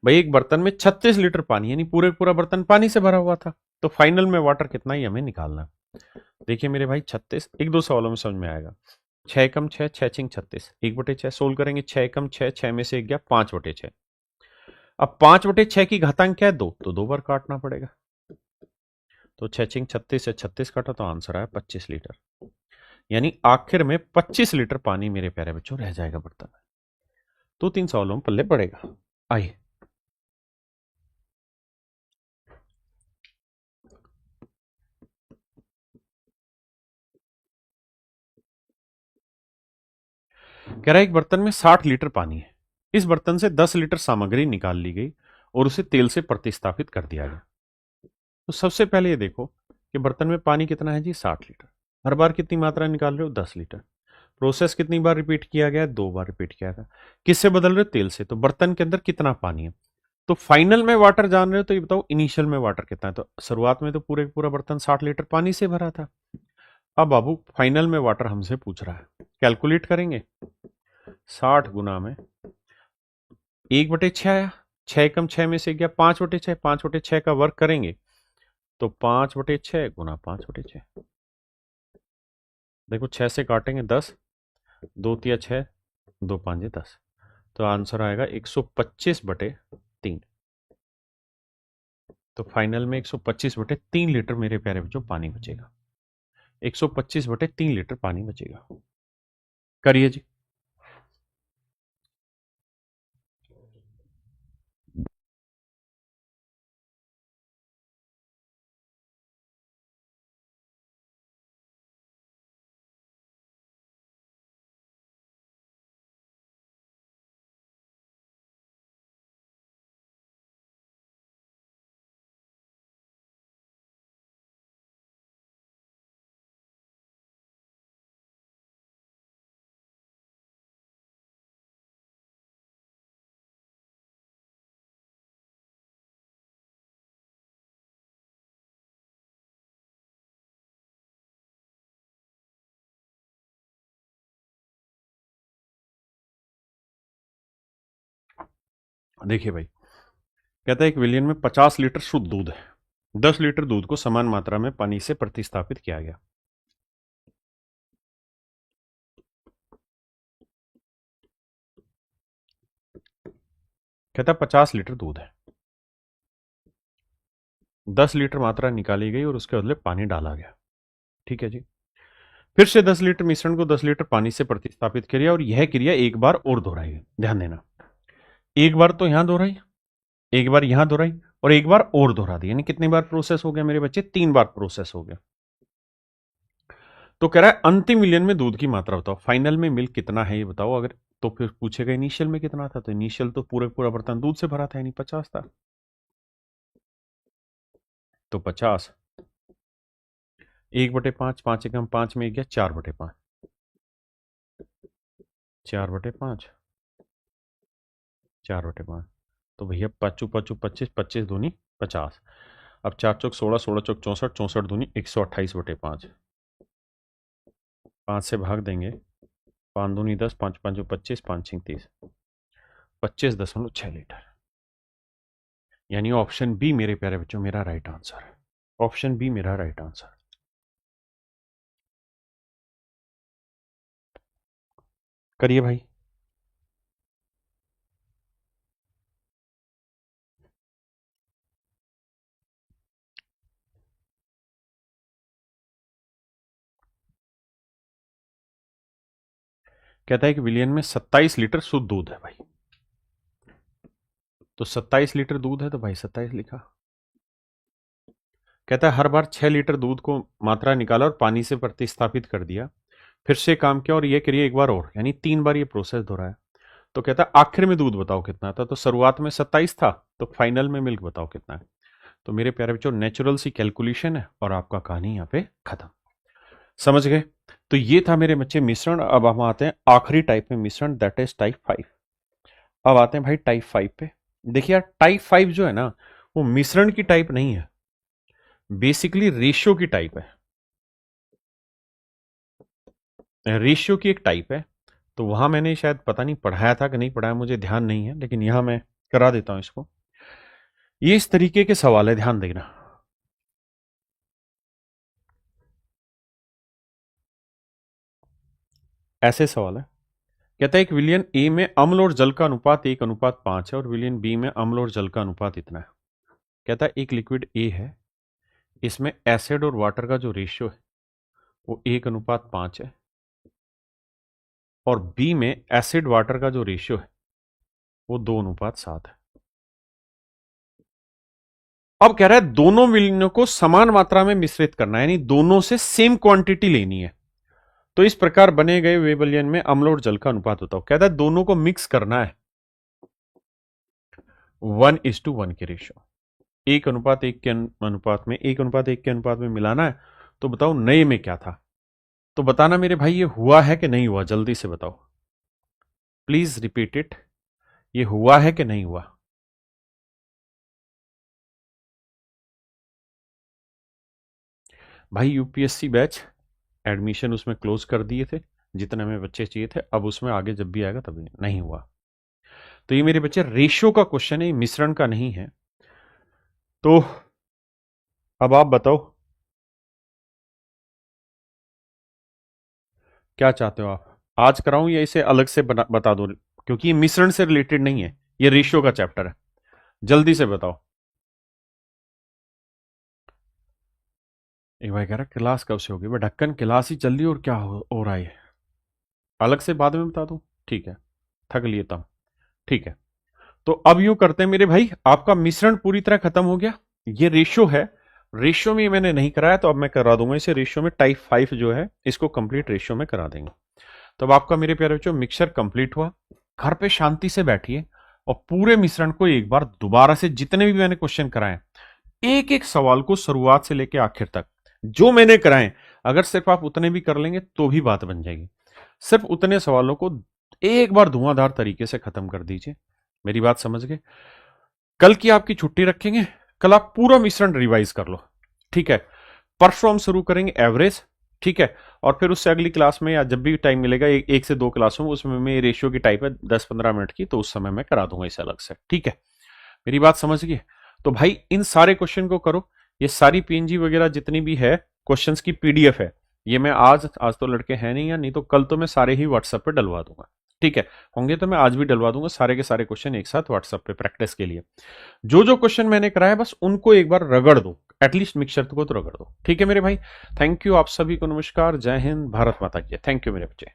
Speaker 1: भाई एक बर्तन में 36 लीटर पानी यानी पूरे पूरा बर्तन पानी से भरा हुआ था, तो फाइनल में वाटर कितना ही हमें निकालना। देखिए मेरे भाई 36 एक दो सवालों में समझ में आएगा। 6 कम 6 6 छिंग 36, 1/6 सोल्व करेंगे, 6 कम 6 6 में से 1 गया 5/6। अब 5/6 की घातांक क्या है 2, तो 2 बार काटना पड़ेगा। तो 6 छिंग 36 से 36 काटा तो आंसर आया 25 लीटर, यानी आखिर में 25 लीटर पानी मेरे प्यारे बच्चों रह जाएगा बर्तन में। 2-3 सवालों में पल्ले पड़ेगा। आइए कह रहा है एक बर्तन में 60 लीटर पानी है, इस बर्तन से 10 लीटर सामग्री निकाल ली गई और उसे तेल से प्रतिस्थापित कर दिया गया। तो सबसे पहले ये देखो कि बर्तन में पानी कितना है जी 60 लीटर, हर बार कितनी मात्रा निकाल रहे हो 10 लीटर, प्रोसेस कितनी बार रिपीट किया गया 2 बार रिपीट किया गया, किससे बदल रहे हो तेल से, तो बर्तन के अंदर कितना पानी है। तो फाइनल में वाटर जान रहे हो तो ये बताओ इनिशियल में वाटर कितना है। तो शुरुआत में तो पूरे पूरा बर्तन 60 लीटर पानी से भरा था। अब बाबू फाइनल में वाटर हमसे पूछ रहा है, कैलकुलेट करेंगे। 60 गुना में 1/6 आया, 6 कम 6 में से गया 5/6, 5/6 का वर्क करेंगे तो 5/6 गुना 5/6। देखो 6 से काटेंगे 10, 2 तिया 6, 2 5 10, तो आंसर आएगा 125/3। तो फाइनल में 125/3 लीटर मेरे प्यारे बच्चों पानी बचेगा, 125/3 लीटर पानी बचेगा। करिए जी। देखिए भाई कहता है एक विलियन में 50 लीटर शुद्ध दूध है, 10 लीटर दूध को समान मात्रा में पानी से प्रतिस्थापित किया गया। कहता है 50 लीटर दूध है, 10 लीटर मात्रा निकाली गई और उसके बदले पानी डाला गया। ठीक है जी। फिर से 10 लीटर मिश्रण को 10 लीटर पानी से प्रतिस्थापित किया और यह क्रिया एक बार और दोहराई। ध्यान देना, एक बार तो यहां दोहराई, एक बार यहां दोहराई और एक बार और दोहरा दी, यानी कितनी बार प्रोसेस हो गया मेरे बच्चे 3 बार प्रोसेस हो गया। तो कह रहा है अंतिम विलियन में दूध की मात्रा बताओ, फाइनल में मिल्क कितना है ये बताओ। अगर तो फिर पूछेगा इनिशियल में कितना था, तो इनिशियल तो पूरे पूरा बर्तन दूध से भरा था यानी 50 था। तो 50 1/5, 5 एकम 5 में गया 4/5, 4/5, 4/5। तो भैया पाँचू पाँचू 25, 25 दूनी 50। अब 4 चौक 16, 16 चौक 64, 64 दूनी 128/5। 5 से भाग देंगे 5 दूनी 10, 5 5 25, 5 6 30, 25.6 लीटर। यानी ऑप्शन बी मेरे प्यारे बच्चों मेरा राइट आंसर है। ऑप्शन बी मेरा राइट आंसर। करिए भाई। कहता है कि विलियन में 27 लीटर शुद्ध दूध है भाई। तो 27 लीटर दूध है तो भाई 27 लिखा। कहता है हर बार 6 लीटर दूध को मात्रा निकाला और पानी से प्रतिस्थापित कर दिया, फिर से काम किया और ये करिए एक बार और, यानी 3 बार ये प्रोसेस दोहराया। तो कहता है आखिर में दूध बताओ कितना था। तो शुरुआत में 27 था, तो फाइनल में मिल्क बताओ कितना है। तो मेरे प्यारे बच्चों नेचुरल सी कैलकुलेशन है और आपका कहानी यहाँ पे खत्म। समझ गए? तो ये था मेरे बच्चे मिश्रण। अब हम आते हैं आखिरी टाइप में मिश्रण, दैट इज टाइप 5। अब आते हैं भाई टाइप 5 पे। देखिए यार टाइप 5 जो है ना वो मिश्रण की टाइप नहीं है, बेसिकली रेशियो की टाइप है। रेशियो की एक टाइप है। तो वहां मैंने शायद पता नहीं पढ़ाया था कि नहीं पढ़ाया, मुझे ध्यान नहीं है, लेकिन यहां मैं करा देता हूं इसको। ये इस तरीके के सवाल है, ध्यान देना। ऐसे सवाल है। कहता है एक विलियन ए में अम्ल और जल का अनुपात 1:5 है और विलियन बी में अम्ल और जल का अनुपात इतना है। कहता है एक लिक्विड ए है, इसमें एसिड और वाटर का जो रेशियो है वो 1:5 है, और बी में एसिड वाटर का जो रेशियो है वो 2:7 है। अब कह रहा है दोनों विलियनों को समान मात्रा में मिश्रित करना है, यानी दोनों से सेम क्वांटिटी लेनी है। तो इस प्रकार बने गए वे विलियन में अम्ल और जल का अनुपात होता है। कहता है दोनों को मिक्स करना है 1:1 के रेशियो, 1:1 के अनुपात में, 1:1 के अनुपात में मिलाना है। तो बताओ नए में क्या था। तो बताना मेरे भाई ये हुआ है कि नहीं हुआ, जल्दी से बताओ, प्लीज रिपीट इट। ये हुआ है कि नहीं हुआ। भाई यूपीएससी बैच एडमिशन उसमें क्लोज कर दिए थे, जितने हमें बच्चे चाहिए थे। अब उसमें आगे जब भी आएगा तभी नहीं हुआ। तो ये मेरे बच्चे रेशियो का क्वेश्चन है, मिश्रण का नहीं है। तो अब आप बताओ क्या चाहते हो आप, आज कराऊं या इसे अलग से बता दो, क्योंकि ये मिश्रण से रिलेटेड नहीं है, ये रेशियो का चैप्टर है। जल्दी से बताओ। एक भाई कह रहा क्लास कब से होगी। भाई ढक्कन क्लास ही चल रही और क्या हो रहा है, अलग से बाद में बता दूं। ठीक है, थक लिए तब। ठीक है, तो अब यूं करते हैं मेरे भाई, आपका मिश्रण पूरी तरह खत्म हो गया। ये रेशियो है, रेशियो में मैंने नहीं कराया तो अब मैं करा दूंगा इसे रेशियो में। टाइप 5 जो है इसको कंप्लीट रेशियो में करा देंगे। तो अब आपका मेरे प्यारे बच्चों मिक्सचर कंप्लीट हुआ। घर पे शांति से बैठिए और पूरे मिश्रण को एक बार दोबारा से, जितने भी मैंने क्वेश्चन कराए, एक एक सवाल को शुरुआत से लेकर आखिर तक जो मैंने कराए, अगर सिर्फ आप उतने भी कर लेंगे तो भी बात बन जाएगी। सिर्फ उतने सवालों को एक बार धुआंधार तरीके से खत्म कर दीजिए। मेरी बात समझ गए? कल की आपकी छुट्टी रखेंगे, कल आप पूरा मिश्रण रिवाइज कर लो। ठीक है, परसों हम शुरू करेंगे एवरेज। ठीक है, और फिर उससे अगली क्लास में या जब भी टाइम मिलेगा, एक से दो क्लासों में, उसमें मैं रेशियो की टाइप है 10-15 मिनट की, तो उस समय मैं करा दूंगा इसे अलग से। ठीक है, मेरी बात समझ गई? तो भाई इन सारे क्वेश्चन को करो। ये सारी पीएनजी वगैरह जितनी भी है क्वेश्चंस की पीडीएफ है, ये मैं आज तो लड़के हैं नहीं, या नहीं तो कल तो मैं सारे ही व्हाट्सएप पे डलवा दूंगा। ठीक है, होंगे तो मैं आज भी डलवा दूंगा सारे के सारे क्वेश्चन एक साथ व्हाट्सएप पे प्रैक्टिस के लिए। जो जो क्वेश्चन मैंने कराया बस उनको एक बार रगड़ दो, एटलीस्ट मिक्सचर को तो रगड़ दो। ठीक है मेरे भाई, थैंक यू आप सभी को, नमस्कार, जय हिंद, भारत माता की। थैंक यू मेरे बच्चे।